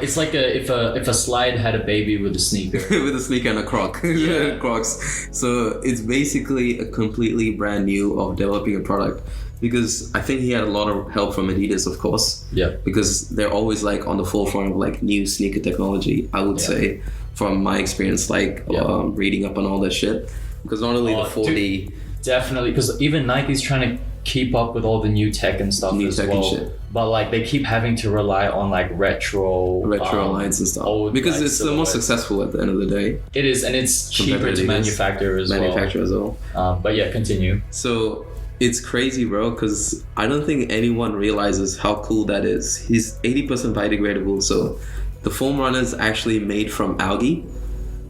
It's like if a slide had a baby with a sneaker. With a sneaker and a croc. Yeah. Crocs. So it's basically a completely brand new of developing a product. Because I think he had a lot of help from Adidas, of course. Yeah. Because they're always like on the forefront of like new sneaker technology, I would say, from my experience, like reading up on all that shit. Because not only the 4D... Dude, definitely, because even Nike's trying to keep up with all the new tech and stuff as well. And shit. But like they keep having to rely on like retro lines and stuff. Because it's the most successful at the end of the day. It is, and it's cheaper to manufacture as well. But yeah, continue. So it's crazy, bro, because I don't think anyone realizes how cool that is. He's 80% biodegradable, so the foam runner is actually made from algae.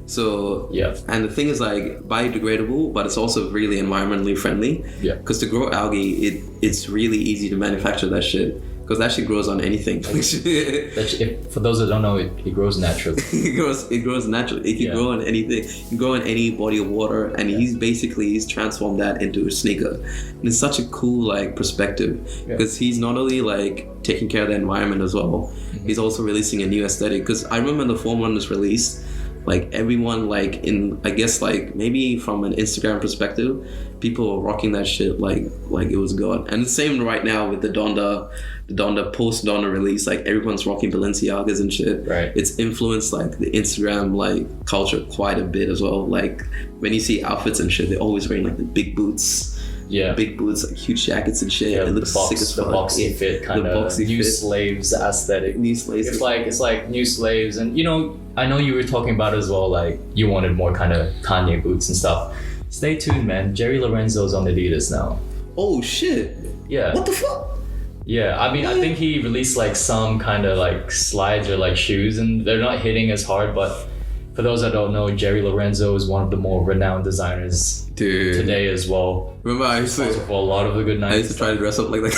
So yeah, and the thing is like biodegradable, but it's also really environmentally friendly. Yeah, because to grow algae, it's really easy to manufacture that shit. Because that shit grows on anything. For those that don't know, it grows naturally. it grows naturally. It can grow on anything. It can grow in any body of water, and he's transformed that into a sneaker. And it's such a cool like perspective because he's not only like taking care of the environment as well. He's also releasing a new aesthetic. Because I remember when the foam run was released, like everyone like in I guess like maybe from an Instagram perspective, people were rocking that shit like it was God. And the same right now with the Donda post Donda release, like everyone's rocking Balenciagas and shit. Right. It's influenced like the Instagram like culture quite a bit as well. Like when you see outfits and shit, they're always wearing like the big boots. Yeah, big boots, like huge jackets and shit. Yeah, it looks sick as fuck. The boxy fit kind of new slaves aesthetic. New slaves. It's like new slaves, and you know, I know you were talking about as well. Like you wanted more kind of Kanye boots and stuff. Stay tuned, man. Jerry Lorenzo's on Adidas now. Oh shit. Yeah. What the fuck? Yeah, I mean, I think he released like some kind of like slides or like shoes, and they're not hitting as hard, but. For those that don't know, Jerry Lorenzo is one of the more renowned designers today as well. Remember, I used to for a lot of the good nights. I used to try to dress up like that.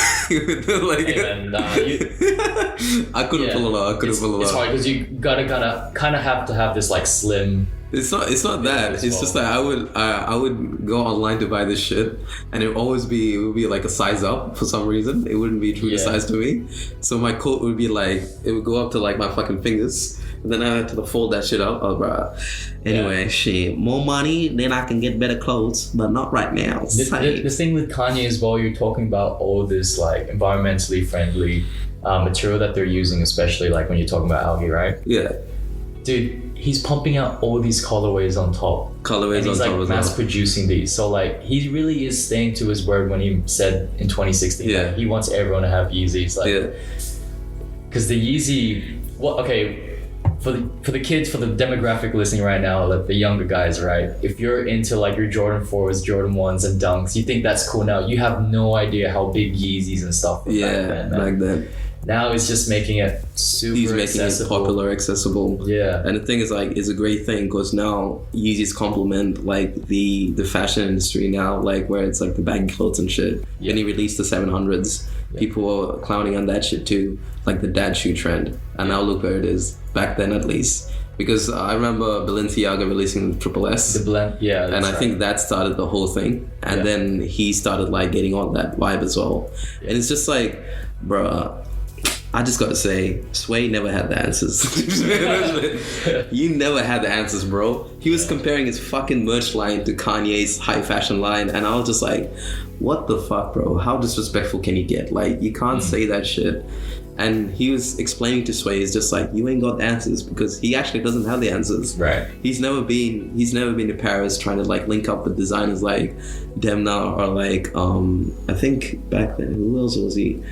Like, I couldn't pull it off. It's hard because you gotta kind of have to have this like slim. It's not that. It's just that I would go online to buy this shit, and it would be like a size up for some reason. It wouldn't be true to size to me. So my coat would be like it would go up to like my fucking fingers. And then I had to fold that shit up. Oh, bro. Anyway, shit. More money, then I can get better clothes, but not right now. The thing with Kanye as well, you're talking about all this like environmentally friendly material that they're using, especially like when you're talking about algae, right? Yeah. Dude, he's pumping out all these colorways on top. And he's like mass producing these. So like he really is staying to his word when he said in 2016 like, he wants everyone to have Yeezys. Like, because the Yeezy, for the kids, for the demographic listening right now, like the younger guys, right? If you're into like your Jordan 4s, Jordan 1s and Dunks, you think that's cool now. You have no idea how big Yeezys and stuff were back then. Now it's just making it super He's making accessible. it popular, accessible. Yeah. And the thing is like, it's a great thing because now Yeezys complement like the fashion industry now, like where it's like the baggy clothes and shit. When he released the 700s, people were clowning on that shit too, like the dad shoe trend. And now look where it is, back then at least. Because I remember Balenciaga releasing the Triple S. And I think that started the whole thing. And then he started like getting on that vibe as well. And it's just like, bruh, I just gotta say, Sway never had the answers. You never had the answers, bro. He was comparing his fucking merch line to Kanye's high fashion line, and I was just like, what the fuck, bro? How disrespectful can you get? Like, you can't say that shit. And he was explaining to Sway, it's just like, you ain't got the answers, because he actually doesn't have the answers. Right. He's never been to Paris trying to like link up with designers like Demna or like I think back then, who else was he?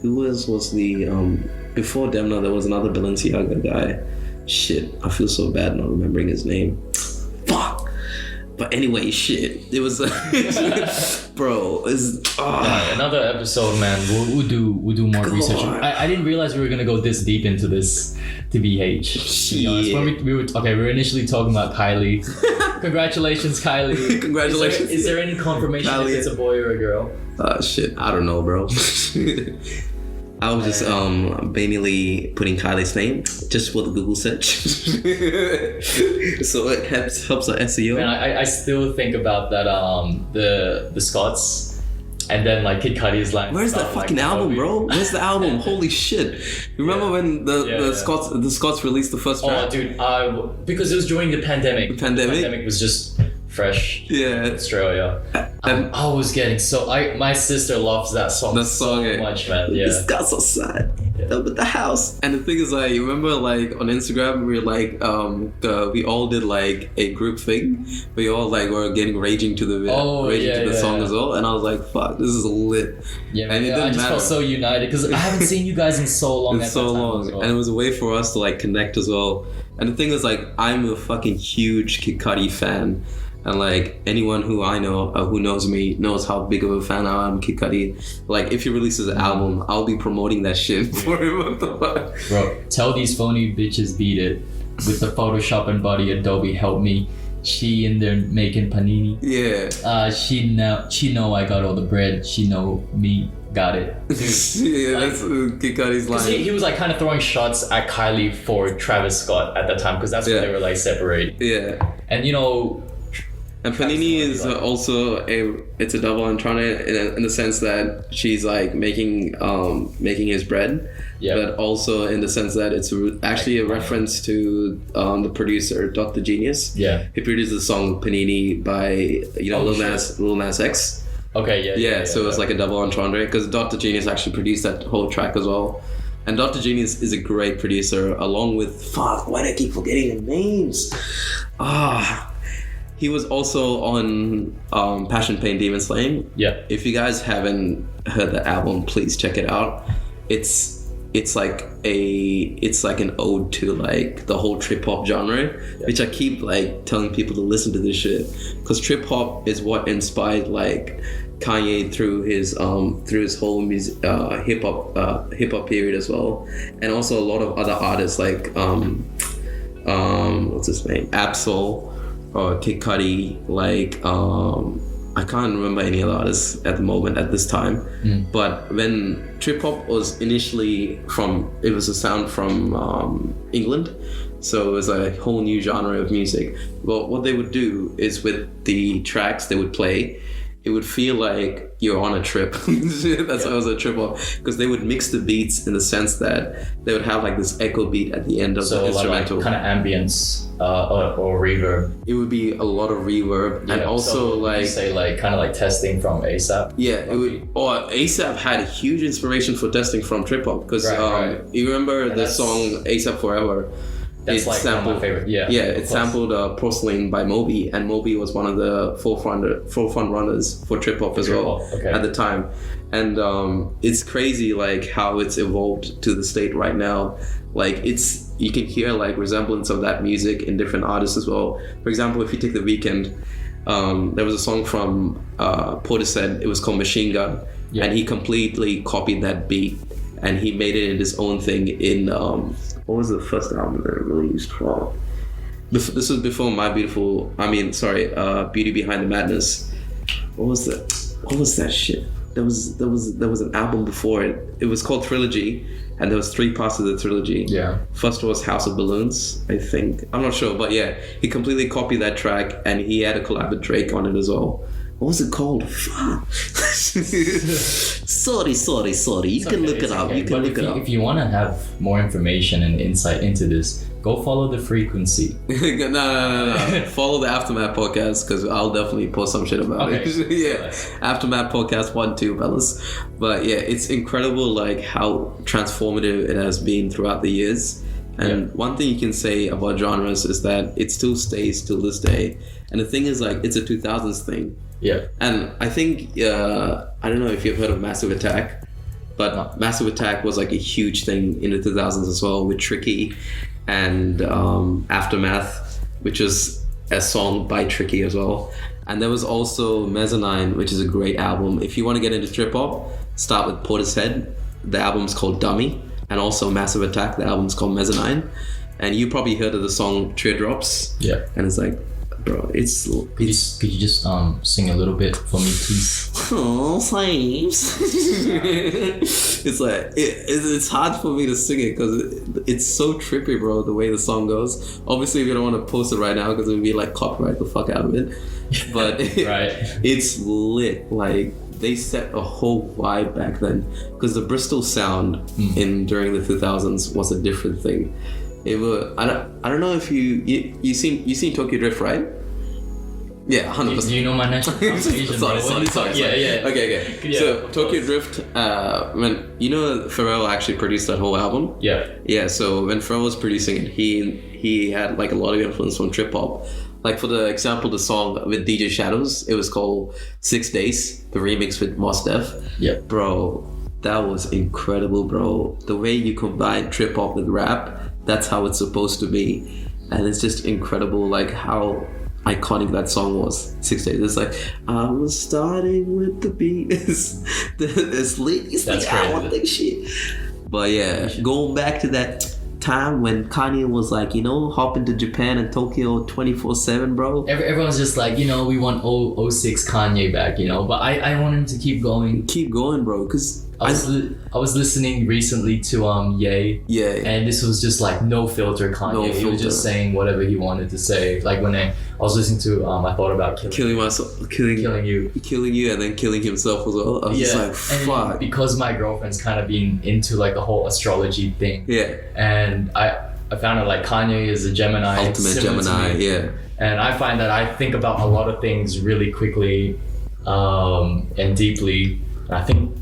who was the before Demna? There was another Balenciaga guy. Shit, I feel so bad not remembering his name. Fuck. But anyway, shit. It was bro. Another episode, man. We'll do more research. I didn't realize we were gonna go this deep into this TBH. Shit. When we were initially talking about Kylie. Congratulations, Kylie. Congratulations. Is there any confirmation Kylie, if it's a boy or a girl? Shit. I don't know, bro. I was just banally putting Kylie's name just for the Google search. So it helps our SEO. Man, I still think about that the Scots. And then like Kid Cudi's line. Where's that fucking album, bro? Where's the album? Holy shit! You remember when the Scots released the first track? Oh, dude, because it was during the pandemic. The pandemic was just fresh. Yeah. In Australia. I was getting my sister loves that song. Much, man. Yeah. This guy's so sad. Up at the house. And the thing is, like, you remember, like, on Instagram, we were like, we all did like a group thing. We all like were getting raging to the song as well. And I was like, fuck, this is lit. Yeah, and I just felt so united because I haven't seen you guys in so long. And it was a way for us to like connect as well. And the thing is, like, I'm a fucking huge Kid Cudi fan. And like anyone who I know who knows me knows how big of a fan I am of Kid Cudi. Like if he releases an album, I'll be promoting that shit for him. Bro, tell these phony bitches beat it. With the Photoshop and body Adobe help me. She in there making panini. Yeah. She know I got all the bread. She know me got it. Dude, yeah, like, that's Kid Cudi's line. He was like kind of throwing shots at Kylie for Travis Scott at that time because that's when they were like separated. Yeah. And you know. And panini is also it's a double entendre in the sense that she's like making his bread, but also in the sense that it's actually a reference to the producer Dr. Genius. Yeah, he produced the song Panini by Lil Nas X. Okay, yeah. So it's like a double entendre because Dr. Genius actually produced that whole track as well. And Dr. Genius is a great producer, along with why do I keep forgetting the names? He was also on Passion, Pain, Demon Slaying. Yeah. If you guys haven't heard the album, please check it out. It's like an ode to like the whole trip hop genre, which I keep like telling people to listen to this shit because trip hop is what inspired like Kanye through his whole music, hip hop period as well, and also a lot of other artists like what's his name, Absol. Or Kid Cudi, like I can't remember any other artists at the moment at this time. But when trip hop was initially it was a sound from England, so it was a whole new genre of music. But what they would do is with the tracks they would play, it would feel like you're on a trip. That's why it was a trip hop, because they would mix the beats in the sense that they would have like this echo beat at the end of the instrumental. Like kind of ambience or reverb. It would be a lot of reverb, and also like say like kind of like testing from ASAP. Yeah, it would. Or ASAP had a huge inspiration for testing from trip hop because you remember the song ASAP Forever. That's like one of my favorite. Yeah, it sampled Porcelain by Moby, and Moby was one of the forefront runners for trip hop as well at the time. And it's crazy like how it's evolved to the state right now. Like you can hear like resemblance of that music in different artists as well. For example, if you take The Weeknd, there was a song from Portishead. It was called Machine Gun, and he completely copied that beat and he made it in his own thing in what was the first album that I released from? This was before Beauty Behind the Madness. What was that shit? There was an album before it. It was called Trilogy, and there was 3 parts of the trilogy. Yeah. First was House of Balloons, I think. I'm not sure, but yeah, he completely copied that track, and he had a collab with Drake on it as well. What was it called? Fuck. sorry. You can look it up. If you want to have more information and insight into this, go follow The Frequency. No. Follow the Aftermath podcast because I'll definitely post some shit about it. Yeah. Aftermath podcast 1, 2, fellas. But yeah, it's incredible like how transformative it has been throughout the years. And one thing you can say about genres is that it still stays till this day. And the thing is like it's a 2000s thing. Yeah. And I think I don't know if you've heard of Massive Attack, But Massive Attack was like a huge thing in the 2000s as well, with Tricky and Aftermath, which was a song by Tricky as well. And there was also Mezzanine, which is a great album. If you want to get into trip hop, start with Portishead. The album's called Dummy. And also Massive Attack, the album's called Mezzanine. And you probably heard of the song Teardrops. Yeah. And it's like, bro, Could you just sing a little bit for me, please? Oh, thanks. It's like it's hard for me to sing it because it's so trippy, bro. The way the song goes. Obviously, we don't want to post it right now because it would be like copyright the fuck out of it. But right. It's lit. Like they set a whole vibe back then because the Bristol sound during the 2000s was a different thing. It was, I don't know if you seen Tokyo Drift, right? Yeah, 100%. Do you know my national Asian? Sorry. Yeah. Okay. Yeah, so Tokyo Drift, when you know Pharrell actually produced that whole album. Yeah. So when Pharrell was producing it, he had like a lot of influence from trip hop. Like for the example, the song with DJ Shadows, it was called 6 Days, the remix with Mos Def. Yeah. Bro, that was incredible, bro. The way you combine trip hop with rap. That's how it's supposed to be, and it's just incredible like how iconic that song was. 6 Days. It's like I was starting with the beat. It's like shit. But yeah, going back to that time when Kanye was like, hopping to Japan and Tokyo 24/7, bro. Everyone's just like, we want 06 Kanye back, but I want him to keep going. Keep going, bro, because I was listening recently to Ye. Yeah. And this was just like no filter Kanye. He was just saying whatever he wanted to say. Like when I was listening to I thought about killing you, and then killing himself as well. I was just like, fuck. Because my girlfriend's kind of been into like the whole astrology thing. Yeah. And I found out like Kanye is a Gemini. Ultimate Gemini, yeah. And I find that I think about a lot of things really quickly and deeply. And I think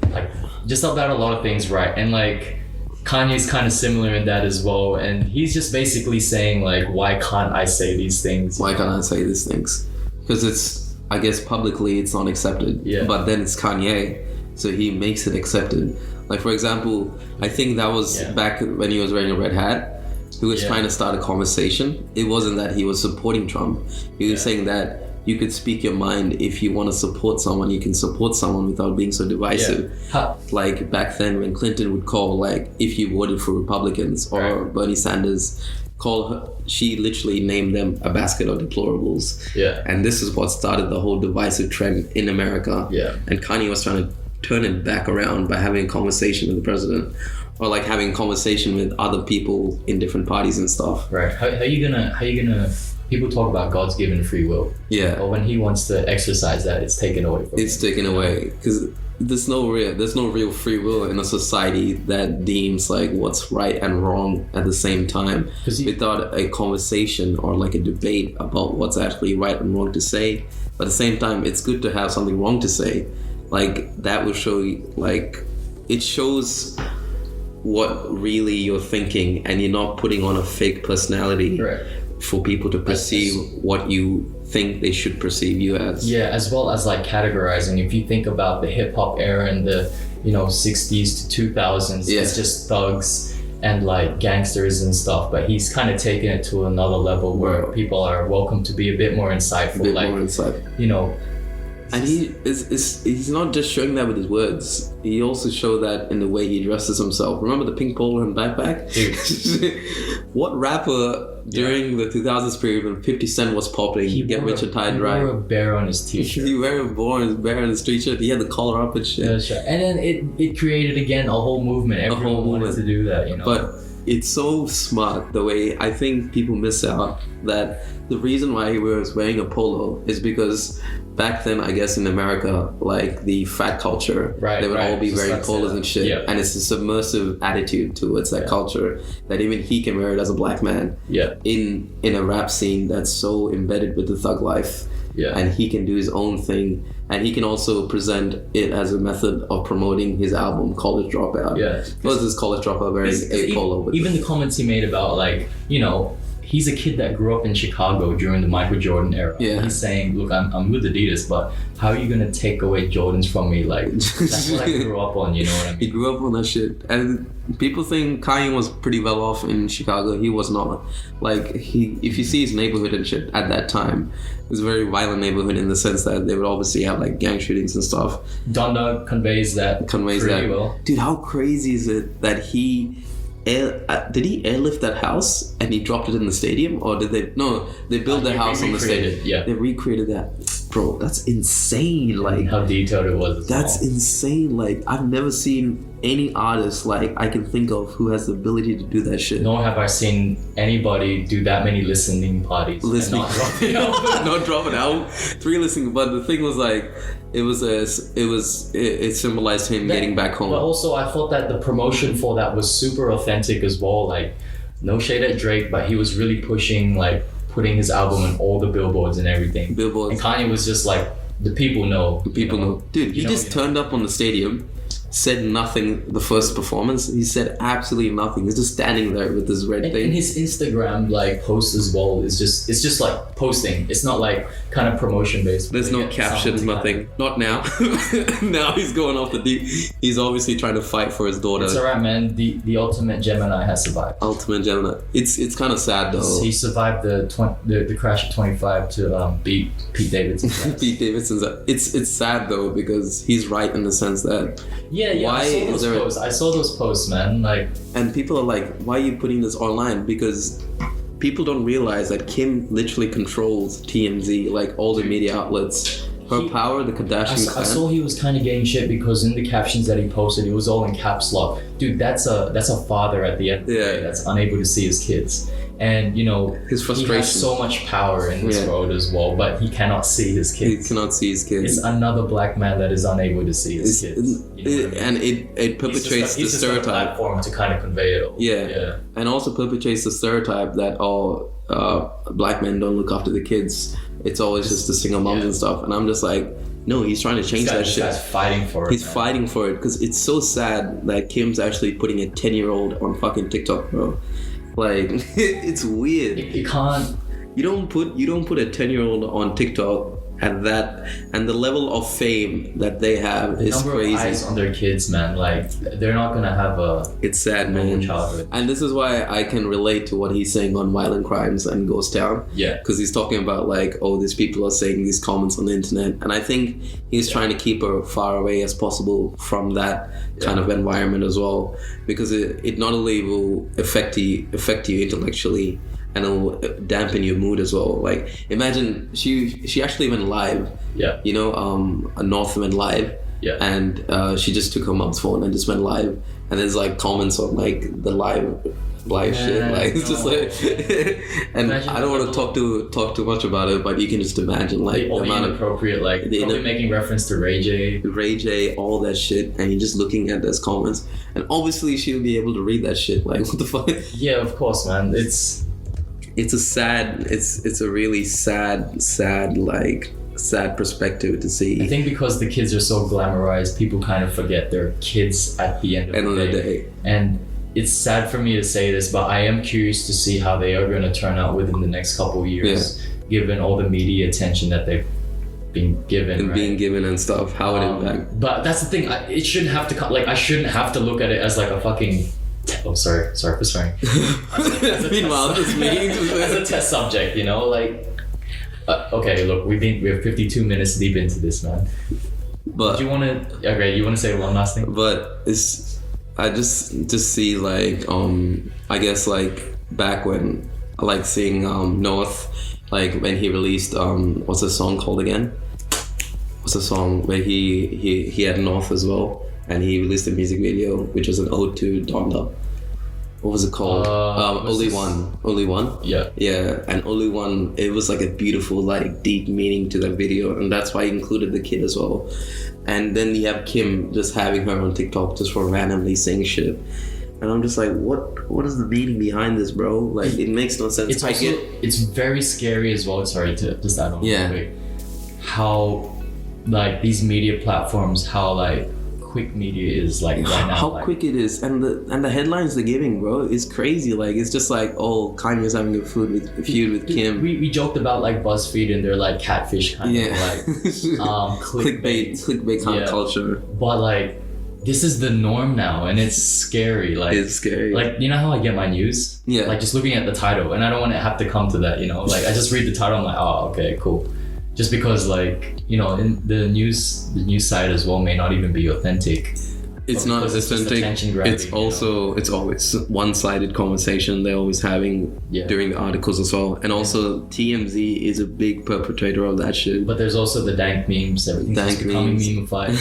like just about a lot of things, right? And like Kanye's kind of similar in that as well, and he's just basically saying like, why can't I say these things? Why can't I say these things? Because it's, I guess publicly it's not accepted. Yeah. But then it's Kanye, so he makes it accepted. Like for example, I think that was back when he was wearing a red hat. He was trying to start a conversation. It wasn't that he was supporting Trump. He was saying that you could speak your mind. If you want to support someone, you can support someone without being so divisive. Like back then when Clinton would call, like if you voted for Republicans or Bernie Sanders, call her, she literally named them a basket of deplorables. Yeah. And this is what started the whole divisive trend in America. Yeah. And Kanye was trying to turn it back around by having a conversation with the president, or like having a conversation with other people in different parties and stuff. Right. How you gonna people talk about God's given free will. Yeah. But when he wants to exercise that, it's taken away from him. It's taken away because there's no real free will in a society that deems like what's right and wrong at the same time, without a conversation or like a debate about what's actually right and wrong to say. But at the same time, it's good to have something wrong to say. Like that will show you, like it shows what really you're thinking, and you're not putting on a fake personality for people to perceive what you think they should perceive you as. Yeah, as well as like categorizing. If you think about the hip hop era in the 60s to 2000s, it's just thugs and like gangsters and stuff, but he's kind of taken it to another level where people are welcome to be a bit more insightful. And he's not just showing that with his words. He also showed that in the way he dresses himself. Remember the pink polo and backpack? Dude. What rapper during the 2000s period when 50 Cent was popping, Get Rich or Die Trying? He wore a bear on his t-shirt. He wore a bear on his t-shirt. He had the collar up and shit. That's right. And then it created again a whole movement. Everyone wanted to do that, But it's so smart the way I think people miss out that the reason why he was wearing a polo is because back then, I guess in America, like the fat culture, they would all be wearing polos and shit. Yeah. And it's a submersive attitude towards that culture that even he can wear it as a black man. Yeah. In a rap scene that's so embedded with the thug life. Yeah. And he can do his own thing. And he can also present it as a method of promoting his album, College Dropout. Yeah. Was this College Dropout wearing a polo? Even the comments he made about like, he's a kid that grew up in Chicago during the Michael Jordan era. Yeah. He's saying, look, I'm with Adidas, but how are you gonna take away Jordans from me? Like, that's what I grew up on, you know what I mean? He grew up on that shit. And people think Kanye was pretty well off in Chicago. He was not. Like, if you see his neighborhood and shit at that time, it was a very violent neighborhood in the sense that they would obviously have like gang shootings and stuff. Donda conveys that pretty well. Dude, how crazy is it that did he airlift that house and he dropped it in the stadium, or did they? No, they built the house on the stadium. Yeah, they recreated that. Bro, that's insane. Like, how detailed it was. That's insane. Like, I've never seen any artist like I can think of who has the ability to do that shit. Nor have I seen anybody do that many listening parties. And not drop it out. Not drop it out. 3 listening, but the thing was like, it symbolized him getting back home. But also, I thought that the promotion for that was super authentic as well. Like, no shade at Drake, but he was really pushing, like, putting his album on all the billboards and everything. Billboards. And Kanye was just like, the people know. The people know. Dude, he just turned up on the stadium, said nothing the first performance. He said absolutely nothing. He's just standing there with this red thing. And his Instagram like post as well is just like posting. It's not like kind of promotion based. There's no captions, nothing. Not now. Now he's going off the deep. He's obviously trying to fight for his daughter. It's alright, man. The ultimate Gemini has survived. Ultimate Gemini. It's kind of sad though. He survived the crash at 25 to beat Pete Davidson. Pete Davidson's. It's sad though because he's right in the sense that. Yeah, why I saw those posts, man. Like, and people are like, why are you putting this online? Because people don't realize that Kim literally controls TMZ, like all the media outlets. Her power, the Kardashians. I saw he was kind of getting shit because in the captions that he posted, it was all in caps lock. Dude, that's a father at the end of the day that's unable to see his kids. And, you know, his frustration. He has so much power in this world as well, but he cannot see his kids. He cannot see his kids. It's another black man that is unable to see his kids. And it perpetuates the stereotype. A platform to kind of convey it all. Yeah. And also perpetuates the stereotype that all black men don't look after the kids. It's always just the single moms and stuff. And I'm just like, no, he's trying to change that shit. This guy's fighting for it. He's fighting for it because it's so sad that Kim's actually putting a 10-year-old on fucking TikTok, bro. Like, it's weird. You can't. You don't put a 10-year-old on TikTok at that, and the level of fame that they have is number crazy. Of eyes on their kids, man. Like, they're not gonna have a. It's sad, man. Childhood. And this is why I can relate to what he's saying on Violent Crimes and Ghost Town. Yeah. Because he's talking about like, oh, these people are saying these comments on the internet, and I think he's trying to keep her far away as possible from that kind of environment as well, because it not only will affect you intellectually, and it'll dampen your mood as well. Like, imagine she actually went live. Yeah. You know, North went live. Yeah. And she just took her mom's phone and just went live. And there's like comments on like the live shit. Like, it's just like, and imagine I don't want to talk too much about it, but you can just imagine like the amount of inappropriate, like probably making reference to Ray J, all that shit, and you're just looking at those comments, and obviously she'll be able to read that shit. Like, what the fuck? Yeah, of course, man. It's a really sad perspective to see. I think because the kids are so glamorized, people kind of forget they're kids at the end of the day. And it's sad for me to say this, but I am curious to see how they are going to turn out within the next couple of years, given all the media attention that they've been given. And being given and stuff, how it impacts. But that's the thing, it shouldn't have to, like, I shouldn't have to look at it as like a fucking... Oh, sorry for swearing. Meanwhile, this meeting as a test subject, you know, like. Okay, look, we have 52 minutes deep into this, man. But do you want to say one last thing? But I just see like I guess like back when I like seeing North, like when he released what's the song called again? What's the song where he had North as well? And he released a music video, which was an ode to Donda. What was it called? Only One. Yeah. And Only One. It was like a beautiful, like deep meaning to that video, and that's why he included the kid as well. And then you have Kim just having her on TikTok just for randomly saying shit, and I'm just like, what is the meaning behind this, bro? Like, it makes no sense. It's very scary as well. Sorry to just add on. Yeah. How like these media platforms, how like quick media is like right now. How like, quick it is, and the headlines they're giving, bro, is crazy. Like it's just like, oh, Kanye's having a feud with Kim. We joked about like BuzzFeed and their like catfish kind of like clickbait kind of culture. But like this is the norm now, and it's scary. Like it's scary. Like you know how I get my news? Yeah. Like just looking at the title, and I don't want to have to come to that. You know, like I just read the title. I'm like, oh, okay, cool. Just because, like, you know, in the news side as well may not even be authentic. It's not authentic. It's also it's always one-sided conversation they're always having during the articles as well. And also TMZ is a big perpetrator of that shit. But there's also the dank memes. Everything's just becoming memeified.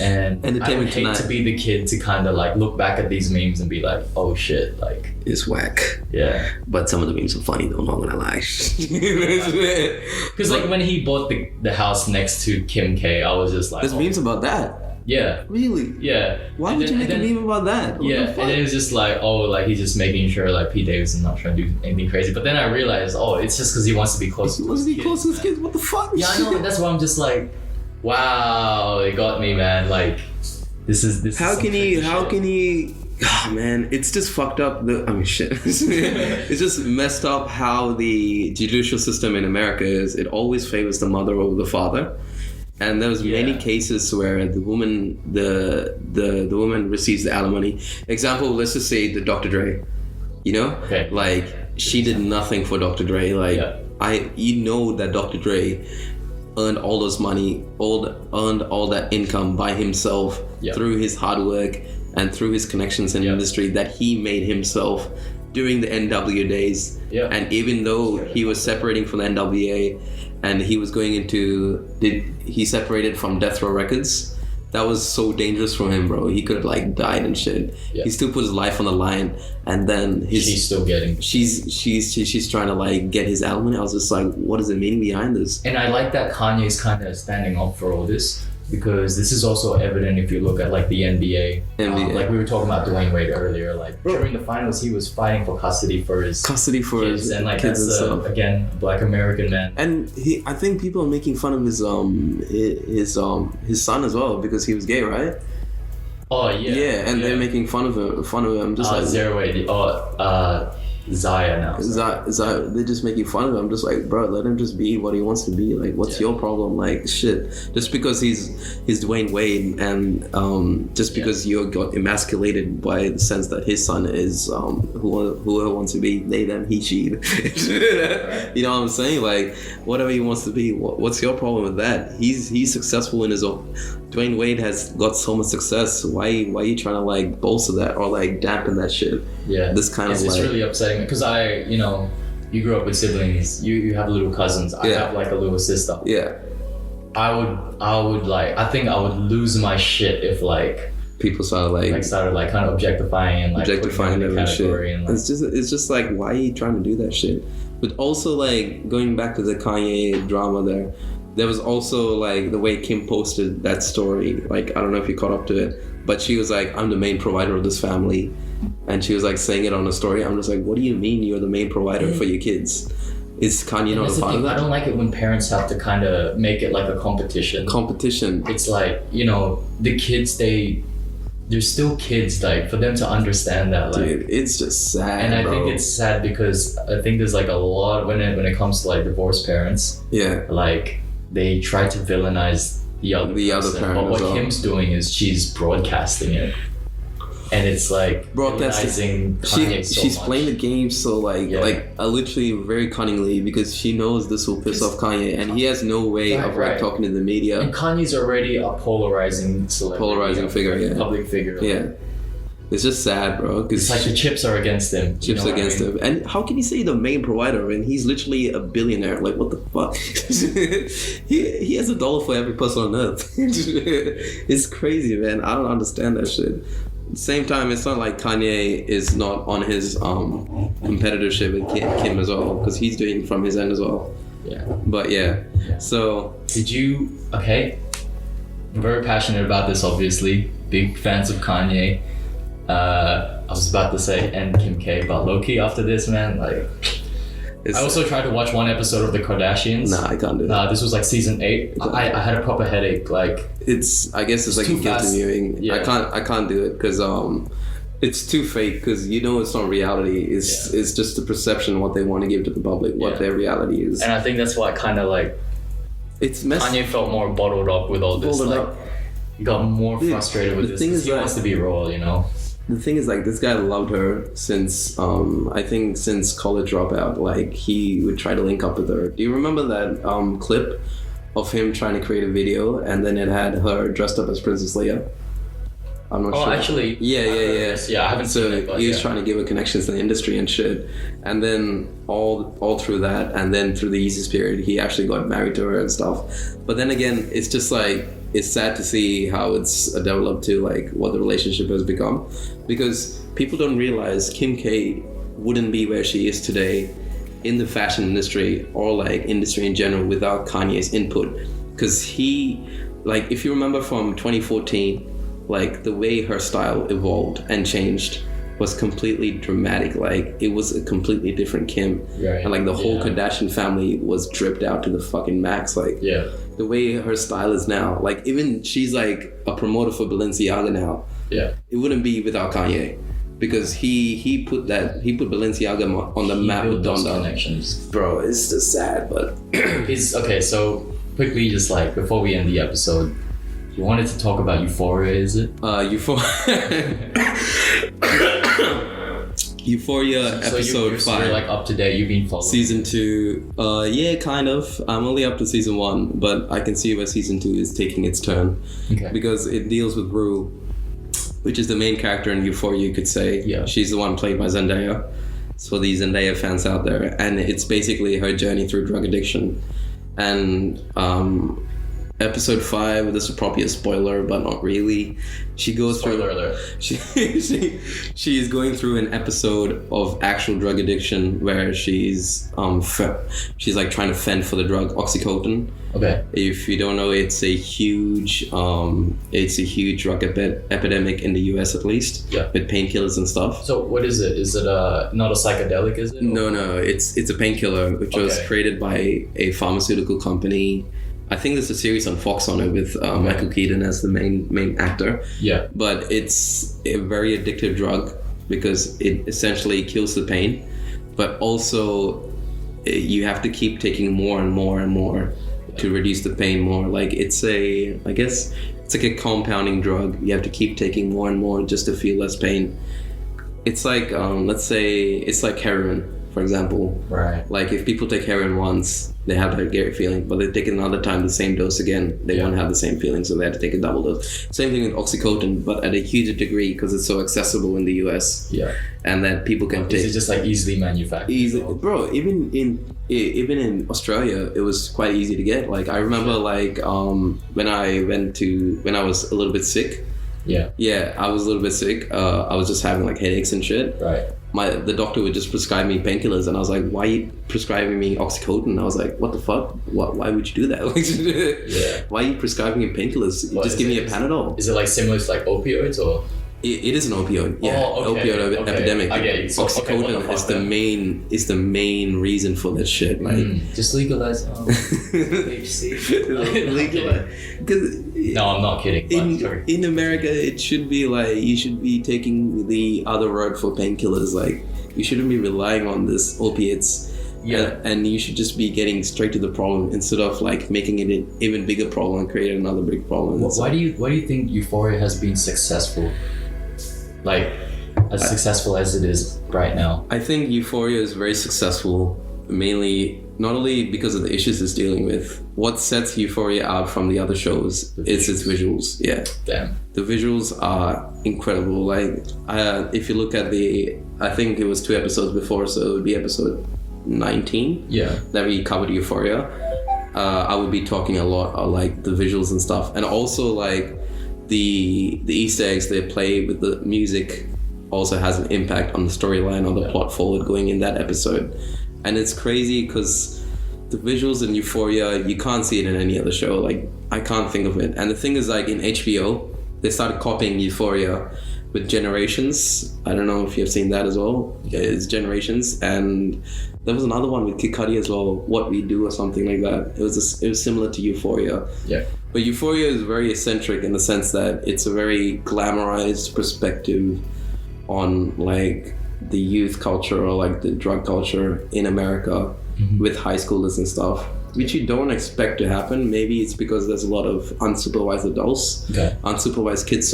And I would hate to be the kid to kind of like look back at these memes and be like, oh shit, like it's whack. Yeah. But some of the memes are funny though, I'm not gonna lie. Because like when he bought the house next to Kim K, I was just like, there's memes about that. Yeah. Really? Yeah. Why would you make a meme about that? What and then it was just like, oh, like he's just making sure like Pete Davidson's not trying to do anything crazy. But then I realized, oh, it's just because he wants to be close to his kids. What the fuck? Yeah, I know. That's why I'm just like, wow, it got me, man. Like, this. How can he? Oh man, it's just fucked up. Shit. It's just messed up how the judicial system in America is. It always favors the mother over the father. And there was many cases where the woman receives the alimony. Example, let's just say the Dr. Dre. You know, like she did nothing for Dr. Dre. Like you know that Dr. Dre earned all those money, earned all that income by himself through his hard work and through his connections in the industry that he made himself during the NW days. Yeah. And even though he was separating from the NWA and he was going into he separated from Death Row Records, that was so dangerous for him, bro. He could have like died and shit. Yeah. He still put his life on the line, and then she's still getting. She's trying to like get his alimony. I was just like, what does it mean behind this? And I like that Kanye's kind of standing up for all this, because this is also evident if you look at like the NBA. Like we were talking about Dwayne Wade earlier. Like during the finals, he was fighting for custody for his kids, and like kids that's again a Black American man. And I think people are making fun of his son as well because he was gay, right? Oh yeah. Yeah, and they're making fun of him. Just like Zero Wade. Zaya now. Zaya, they're just making fun of him. I'm just like, bro, let him just be what he wants to be. Like, what's your problem? Like, shit. Just because he's Dwayne Wade, and just because you got emasculated by the sense that his son is whoever wants to be, they, them, he, she. You know what I'm saying? Like, whatever he wants to be. What's your problem with that? He's successful in his own. Dwayne Wade has got so much success. Why are you trying to like bolster that or like dampen that shit? Yeah, this kind of it's really upsetting because you grew up with siblings. You have little cousins. I have like a little sister. Yeah, I think I would lose my shit if like people started kind of objectifying and like objectifying them and shit. And, like, it's just like, why are you trying to do that shit? But also like going back to the Kanye drama there was also like the way Kim posted that story. Like, I don't know if you caught up to it, but she was like, I'm the main provider of this family. And she was like saying it on a story. I'm just like, what do you mean you're the main provider for your kids? Is Kanye not a part of that? I don't like it when parents have to kind of make it like a competition. It's like, the kids, they're still kids, like for them to understand that, like, dude, it's just sad. And I think it's sad because I think there's like a lot when it comes to like divorced parents. Yeah. Like they try to villainize the other parent. But what Kim's doing is she's broadcasting it. And it's like broadcasting. She's playing the game so literally very cunningly because she knows this will piss off Kanye, and he has no way of talking to the media. And Kanye's already a polarizing celebrity, figure, public figure. Yeah, it's just sad, bro. It's like the chips are against him. Him, and how can you say the main provider and he's literally a billionaire? Like, what the fuck? he has $1 for every person on earth. It's crazy, man. I don't understand that shit. At the same time, it's not like Kanye is not on his competitorship with Kim as well, because he's doing from his end as well. Yeah. But yeah. So I'm very passionate about this, obviously. Big fans of Kanye. I was about to say and Kim K, but low-key after this, man, like I also tried to watch one episode of the Kardashians. Nah, I can't do that. This was like season 8. I had a proper headache. Like I guess it's like a guilty viewing. Yeah. I can't do it because it's too fake. Because it's not reality. It's just the perception what they want to give to the public, what their reality is. And I think that's why kind of like it's messy. Kanye felt more bottled up with all this. He got more frustrated with this. He wants to be raw, The thing is, like, this guy loved her since I think since College Dropout. Like, he would try to link up with her. Do you remember that clip of him trying to create a video and then it had her dressed up as Princess Leia? I'm not sure. Oh, actually. Yeah. Yeah, I haven't seen it. He was trying to give her connections to the industry and shit. And then all through that, and then through the Yeezus period, he actually got married to her and stuff. But then again, it's just like, it's sad to see how it's developed to like what the relationship has become, because people don't realize Kim K wouldn't be where she is today in the fashion industry or like industry in general without Kanye's input. Because he, like, if you remember from 2014, like the way her style evolved and changed was completely dramatic. Like, it was a completely different Kim. Right. And like the whole Kardashian family was dripped out to the fucking max. Like, the way her style is now, like, even she's like a promoter for Balenciaga now. Yeah. It wouldn't be without Kanye, because he put Balenciaga on the map with Donda. Connections. Bro, it's just sad, but okay, so quickly, just like before we end the episode, you wanted to talk about Euphoria, is it? Euphoria episode 5. You're like up to date, you've been following season 2. Yeah, kind of. I'm only up to season 1, but I can see where season 2 is taking its turn. Okay. Because it deals with Rue, which is the main character in Euphoria, you could say. Yeah. She's the one played by Zendaya. So the Zendaya fans out there. And it's basically her journey through drug addiction. And episode 5, this is probably a spoiler, but not really. She goes spoiler alert. She is going through an episode of actual drug addiction where she's like trying to fend for the drug Oxycontin. Okay. If you don't know, it's a huge drug epidemic in the US, at least. Yeah. With painkillers and stuff. So what is it? Is it not a psychedelic? Is it? No. It's a painkiller which was created by a pharmaceutical company. I think there's a series on Fox on it with Michael Keaton as the main actor. Yeah. But it's a very addictive drug because it essentially kills the pain, but also you have to keep taking more and more and more to reduce the pain more. Like, it's like a compounding drug. You have to keep taking more and more just to feel less pain. It's like, let's say it's like heroin, for example. Right. Like, if people take heroin once, they have that great feeling, but they take another time the same dose again, they won't have the same feeling, so they have to take a double dose. Same thing with Oxycontin, but at a huge degree because it's so accessible in the US. Yeah. And that people can take. Is it just like easily manufactured? Bro, even in Australia, it was quite easy to get. Like, I remember like when I was a little bit sick. Yeah. Yeah, I was a little bit sick. I was just having like headaches and shit. Right. The doctor would just prescribe me painkillers, and I was like, "Why are you prescribing me Oxycontin?" And I was like, "What the fuck? Why would you do that? Why are you prescribing me painkillers? Just give me a Panadol." Is it like similar to like opioids or? It is an opioid. Yeah, opioid epidemic. Oxycontin is the main reason for this shit. Like, just legalize THC. Legalize. No, I'm not kidding. In America, it should be like you should be taking the other road for painkillers. Like, you shouldn't be relying on this opiates. Yeah, and you should just be getting straight to the problem instead of like making it an even bigger problem and creating another big problem. Why do you think Euphoria has been successful? Like, as successful as it is right now? I think Euphoria is very successful, mainly not only because of the issues it's dealing with. What sets Euphoria out from the other shows is its visuals. Yeah. Damn. The visuals are incredible. Like, if you look at I think it was 2 episodes before, so it would be episode 19. Yeah. That we covered Euphoria. I would be talking a lot about like the visuals and stuff, and also like the Easter eggs they play with the music also has an impact on the storyline, on the plot forward going in that episode. And it's crazy because the visuals in Euphoria, you can't see it in any other show. Like, I can't think of it. And the thing is, like, in HBO, they started copying Euphoria with Generations. I don't know if you've seen that as well. It's Generations, and there was another one with Kid Cudi as well, What We Do or something like that. It was similar to Euphoria. Yeah. But Euphoria is very eccentric in the sense that it's a very glamorized perspective on like the youth culture or like the drug culture in America with high schoolers and stuff, which you don't expect to happen. Maybe it's because there's a lot of unsupervised adults, unsupervised kids,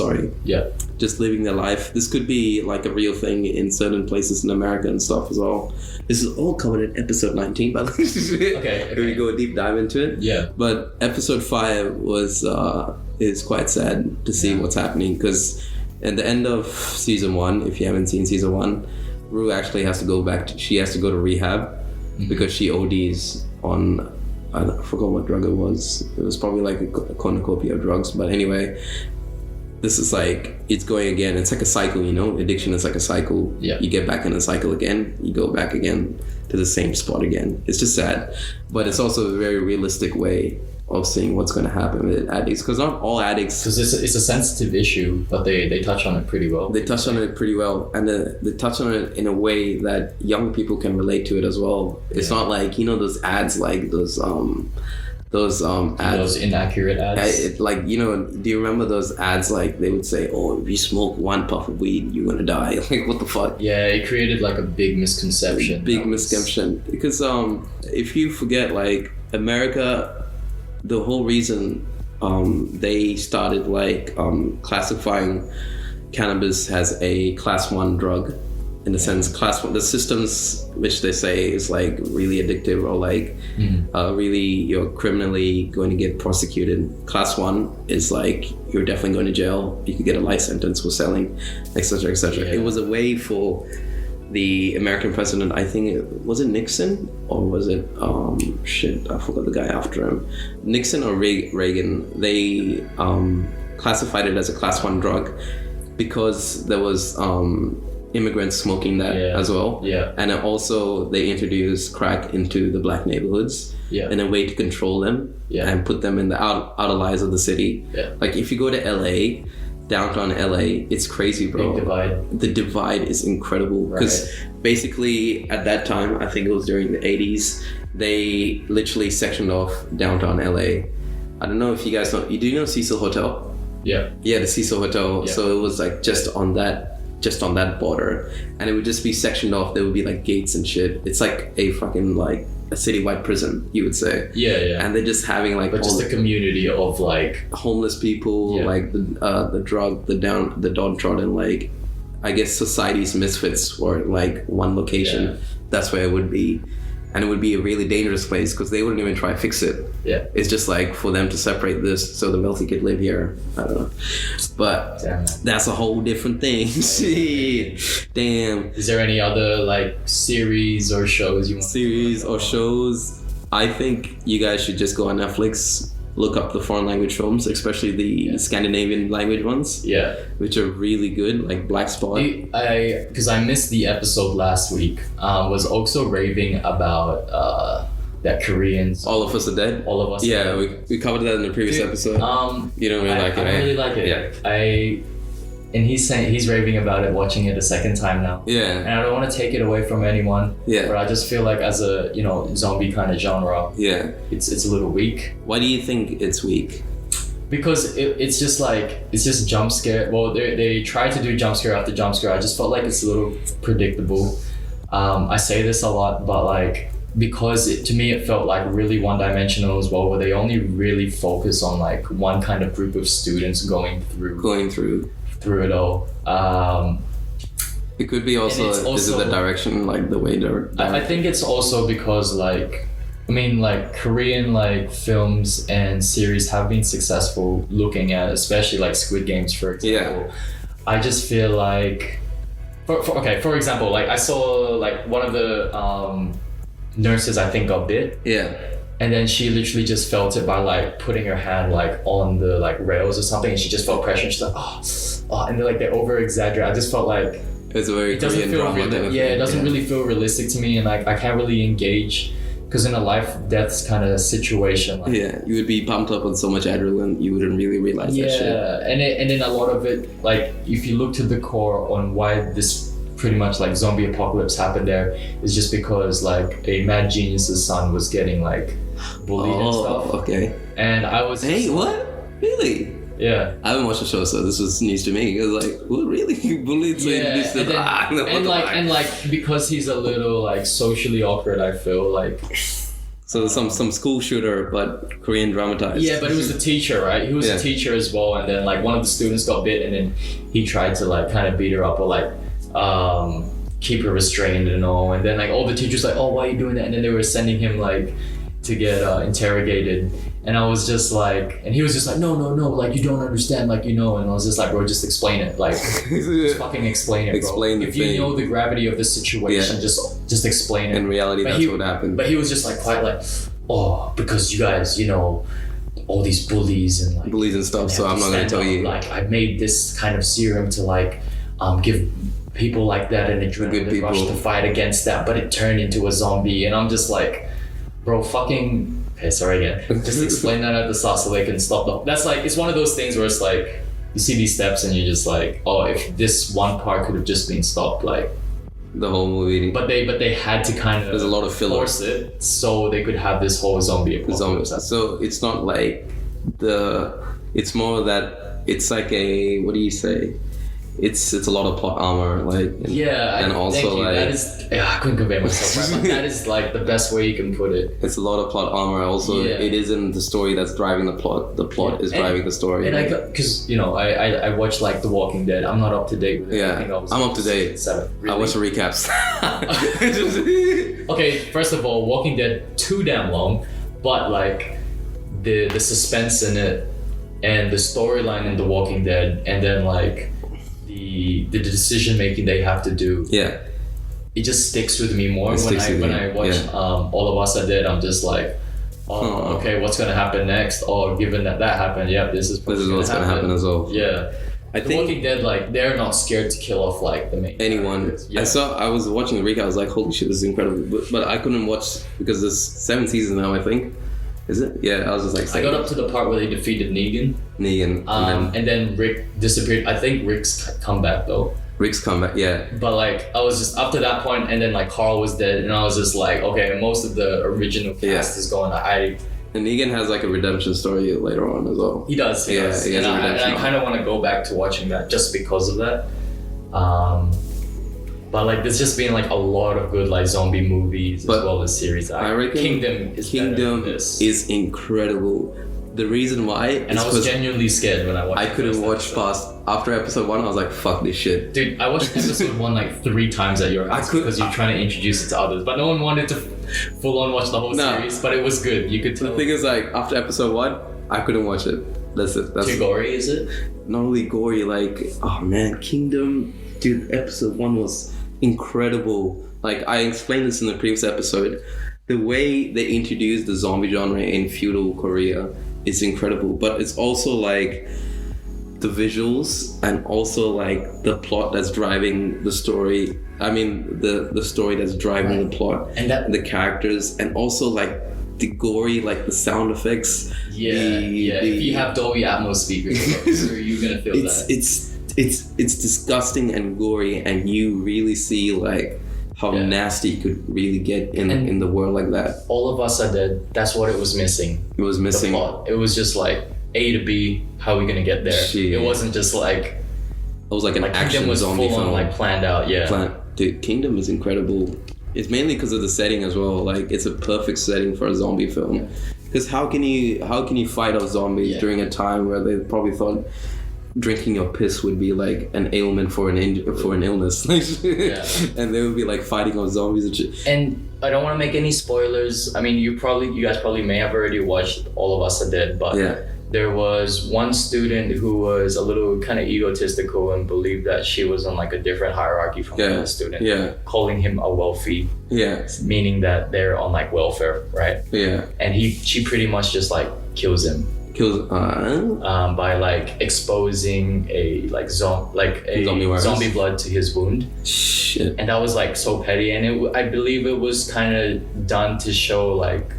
just living their life. This could be like a real thing in certain places in America and stuff as well. This is all covered in episode 19, by the way. Okay. We go a deep dive into it. Yeah. But episode 5 is quite sad to see what's happening, because at the end of season 1, if you haven't seen season 1, Rue actually has to go she has to go to rehab because she ODs on, I forgot what drug it was. It was probably like a cornucopia of drugs. But anyway, this is like, it's going again. It's like a cycle, you know? Addiction is like a cycle. Yeah. You get back in a cycle again. You go back again to the same spot again. It's just sad. But it's also a very realistic way of seeing what's going to happen with addicts, because not all addicts, because it's a sensitive issue, but they touch on it pretty well. They touch on it pretty well, and they touch on it in a way that young people can relate to it as well. It's not like, you know, those ads, like those ads, those inaccurate ads, like, you know, do you remember those ads? Like they would say, oh, if you smoke 1 puff of weed, you're gonna die. Like, what the fuck? Yeah, it created like a big misconception. Because if you forget, like, America, the whole reason they started like classifying cannabis as a class 1 drug, in the sense class 1, the systems which they say is like really addictive or like really you're criminally going to get prosecuted. Class 1 is like you're definitely going to jail, you could get a life sentence for selling, etc., etc. It was a way for the American president, I think, was it Nixon or was it, I forgot the guy after him. Nixon or Reagan, they classified it as a class 1 drug because there was immigrants smoking that as well. Yeah. And also they introduced crack into the black neighborhoods in a way to control them and put them in the outer lives of the city. Yeah. Like if you go to LA, downtown LA, it's crazy, bro. Big divide. The divide is incredible because basically at that time, I think it was during the 80s, they literally sectioned off downtown LA. I don't know if you guys know, do you know Cecil Hotel? Yeah. Yeah, the Cecil Hotel. Yeah. So it was like just on that border, and it would just be sectioned off. There would be like gates and shit. It's like a fucking like a citywide prison, you would say. Yeah. And they're just having like, but just a community of like homeless people, like the downtrodden, like I guess society's misfits were like one location. Yeah. That's where it would be. And it would be a really dangerous place because they wouldn't even try to fix it. Yeah. It's just like for them to separate this so the wealthy could live here. I don't know. But that's a whole different thing. Damn. Is there any other like series or shows you want shows? I think you guys should just go on Netflix, look up the foreign language films, especially the Scandinavian language ones. Yeah. Which are really good, like Black Spot. Because I missed the episode last week, was also raving about that Koreans. All of Us Are Dead? All of Us Are Dead. Yeah, we covered that in the previous episode. You don't really like it, I really like it. Yeah. And he's saying he's raving about it, watching it a second time now. Yeah. And I don't want to take it away from anyone. Yeah. But I just feel like as a zombie kind of genre, it's a little weak. Why do you think it's weak? Because it's just jump scare. Well, they try to do jump scare after jump scare. I just felt like it's a little predictable. I say this a lot, but like because to me it felt like really one-dimensional as well, where they only really focus on like one kind of group of students going through it all. It could be also is it the direction, like the way they're I think it's also because like Korean like films and series have been successful looking at, especially like Squid Games, for example. Yeah. I just feel like for example, like I saw like one of the nurses I think got bit. Yeah. And then she literally just felt it by like putting her hand like on the like rails or something, and she just felt pressure and she's like, oh, and they over exaggerate. I just felt like it's a very Korean drama. It doesn't really feel realistic to me, and like I can't really engage because in a life death kind of situation, like, you would be pumped up on so much adrenaline you wouldn't really realize that shit. And then a lot of it, like if you look to the core on why this pretty much like zombie apocalypse happened there, is just because like a mad genius's son was getting like bullied and stuff. Okay. And I was what? Really? Yeah. I haven't watched the show, so this was news to me. It was like, what, really? Bullied? And because he's a little like socially awkward, I feel like. So some school shooter, but Korean dramatized. Yeah, but it was the teacher, right? He was a teacher as well, and then like one of the students got bit, and then he tried to like kind of beat her up or like keep her restrained and all. And then like all the teachers like, oh, why are you doing that? And then they were sending him like to get interrogated. And I was just like, and he was just like, no, like you don't understand, like, you know. And I was just like, bro, just explain it, like, just fucking explain it, bro. Explain the if you thing. know the gravity of the situation, just explain it. In reality, that's what happened. But he was just like quite like, oh, because you guys, you know, all these bullies and like bullies and stuff. So I'm not gonna tell you. Like I made this kind of serum to like give people like that an adrenaline rush to fight against that, but it turned into a zombie. And I'm just like, bro, fucking. Okay, sorry again. Just explain that at the start so they can stop. That's like, it's one of those things where it's like, you see these steps and you're just like, oh, if this one part could have just been stopped, like the whole movie. But they had to kind of there's a lot of filler. Force it so they could have this whole zombie apocalypse. So it's not like it's more that it's like a, what do you say? It's a lot of plot armor, like, and also like that is, I couldn't convey myself right, but that is like the best way you can put it. It's a lot of plot armor. Also, it isn't the story that's driving the plot. The plot is driving the story. And because you know, I watched like The Walking Dead. I'm not up to date with it. Yeah, I think I'm up to date. 7. Really? I watch the recaps. Okay, first of all, Walking Dead too damn long, but like the suspense in it and the storyline in The Walking Dead, and then like the decision making they have to do, it just sticks with me more. When I watch All of Us Are Dead, I'm just like, okay, what's gonna happen next? Oh, given that happened, this is what's gonna happen as well. I think Walking Dead, like, they're not scared to kill off like the main anyone. I was watching the recap, I was like, holy shit, this is incredible, but I couldn't watch because there's 7 seasons now, I think. Is it? Yeah, I was just like... I got up to the part where they defeated Negan. And then Rick disappeared. I think Rick's come back though. Rick's come back, yeah. But like, I was just up to that point, and then like Carl was dead, and I was just like, okay, most of the original cast is gone. And Negan has like a redemption story later on as well. He does. He does. He has a redemption and I kind of want to go back to watching that just because of that. But like, there's just been like a lot of good like zombie movies as well as series. I reckon Kingdom is incredible. The reason why, and I was genuinely scared when I watched. I couldn't watch past after episode 1. I was like, "Fuck this shit." Dude, I watched episode 1 like 3 times at your house because you're trying to introduce it to others, but no one wanted to full on watch the whole series. But it was good. You could tell. The thing is, like, after episode 1, I couldn't watch it. That's it. Too gory, is it? Not only gory, like, oh man, Kingdom, dude. Episode 1 was incredible. Like, I explained this in the previous episode. The way they introduced the zombie genre in feudal Korea is incredible, but it's also like the visuals and also like the plot that's driving the story. I mean, the story that's driving the plot and the characters, and also like the gory, like the sound effects. If you have Dolby Atmos speakers, you're gonna feel that. It's disgusting and gory, and you really see like how nasty it could really get in the world like that. All of Us Are Dead, that's what it was missing. It was missing. The plot. It was just like A to B, how are we gonna get there? It wasn't just like... It was like an action was zombie full film. On, like planned out, Dude, Kingdom is incredible. It's mainly because of the setting as well. Like, it's a perfect setting for a zombie film. Because how can you fight off zombies during a time where they probably thought drinking your piss would be like an ailment for an illness, and they would be like fighting off zombies and shit. And I don't want to make any spoilers. I mean, you guys probably may have already watched All of Us Are Dead, but there was one student who was a little kind of egotistical and believed that she was on like a different hierarchy from the other student, calling him a wealthy, meaning that they're on like welfare, right? And she pretty much just like kills him. Kills by like exposing a zombie blood to his wound. Shit. And that was like so petty, and I believe it was kind of done to show like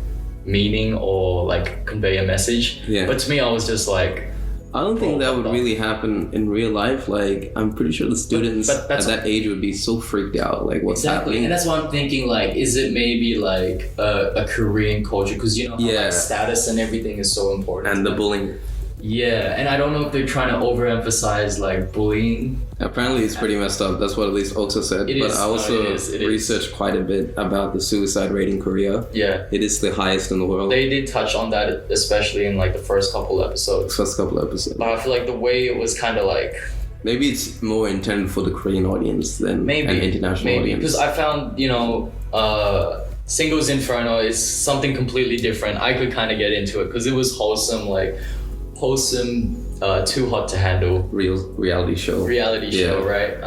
meaning or like convey a message. Yeah. But to me, I was just like, I don't think that would really happen in real life. Like, I'm pretty sure the students at that age would be so freaked out. Like, what's happening? And that's why I'm thinking, like, is it maybe like a Korean culture? Because you know how like, status and everything is so important. And the bullying. Yeah, and I don't know if they're trying to overemphasize like bullying. Apparently it's pretty messed up. That's what at least Oxa said. But I also researched quite a bit about the suicide rate in Korea. Yeah. It is the highest in the world. They did touch on that, especially in like the first couple episodes. But I feel like the way it was kind of like... Maybe it's more intended for the Korean audience than an international audience. Because I found, you know... Singles Inferno is something completely different. I could kind of get into it because it was wholesome, too hot to handle. Reality show, right?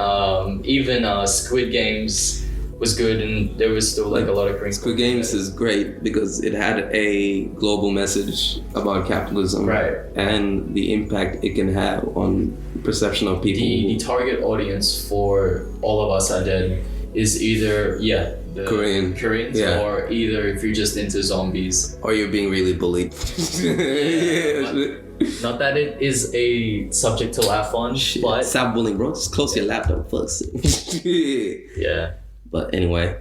Even Squid Games was good, and there was still like a lot of crinkles. Squid Games is great because it had a global message about capitalism, right, and the impact it can have on perception of people. The target audience for All of Us Are Dead is either the Koreans, or either if you're just into zombies, or you're being really bullied. Not that it is a subject to laugh on, but stop bullying, bro. Just close your laptop first. Yeah. But anyway,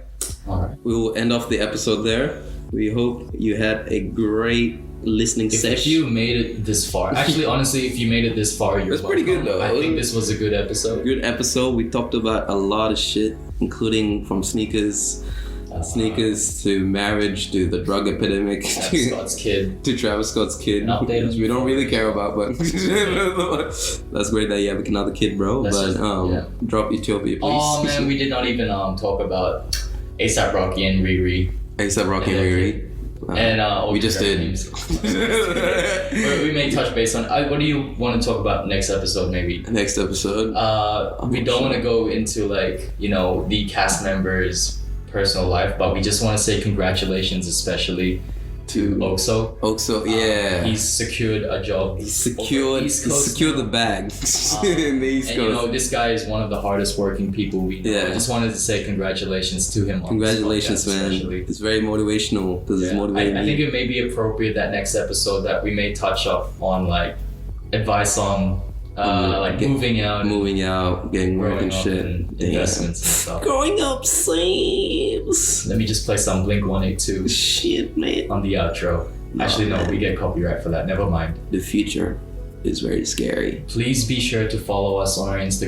all right, we will end off the episode there. We hope you had a great listening session. If you made it this far, actually, honestly, if you made it this far, it's pretty good though. I think this was a good episode. Good episode. We talked about a lot of shit, including from sneakers to marriage to the drug epidemic Travis Scott's kid which we don't really care about, but that's great that you have another kid, bro. Drop Ethiopia, please. Oh man, we did not even talk about ASAP Rocky and Riri. And we just did. We may touch base on what do you want to talk about next episode? Maybe next episode. We don't want to go into like, you know, the cast members' personal life, but we just want to say congratulations, especially to Oxo. Yeah. He's secured a job. He's secured the bag in the East Coast. And you know, this guy is one of the hardest working people we know. I just wanted to say congratulations to him. Congratulations, man. It's very motivational because it's motivating. I think it may be appropriate that next episode that we may touch up on like advice on like moving out, getting work and shit, investments and stuff. Growing up saves. Let me just play some Blink 182 shit, man, on the outro. Actually, no, we get copyright for that. Never mind. The future is very scary. Please be sure to follow us on our Instagram.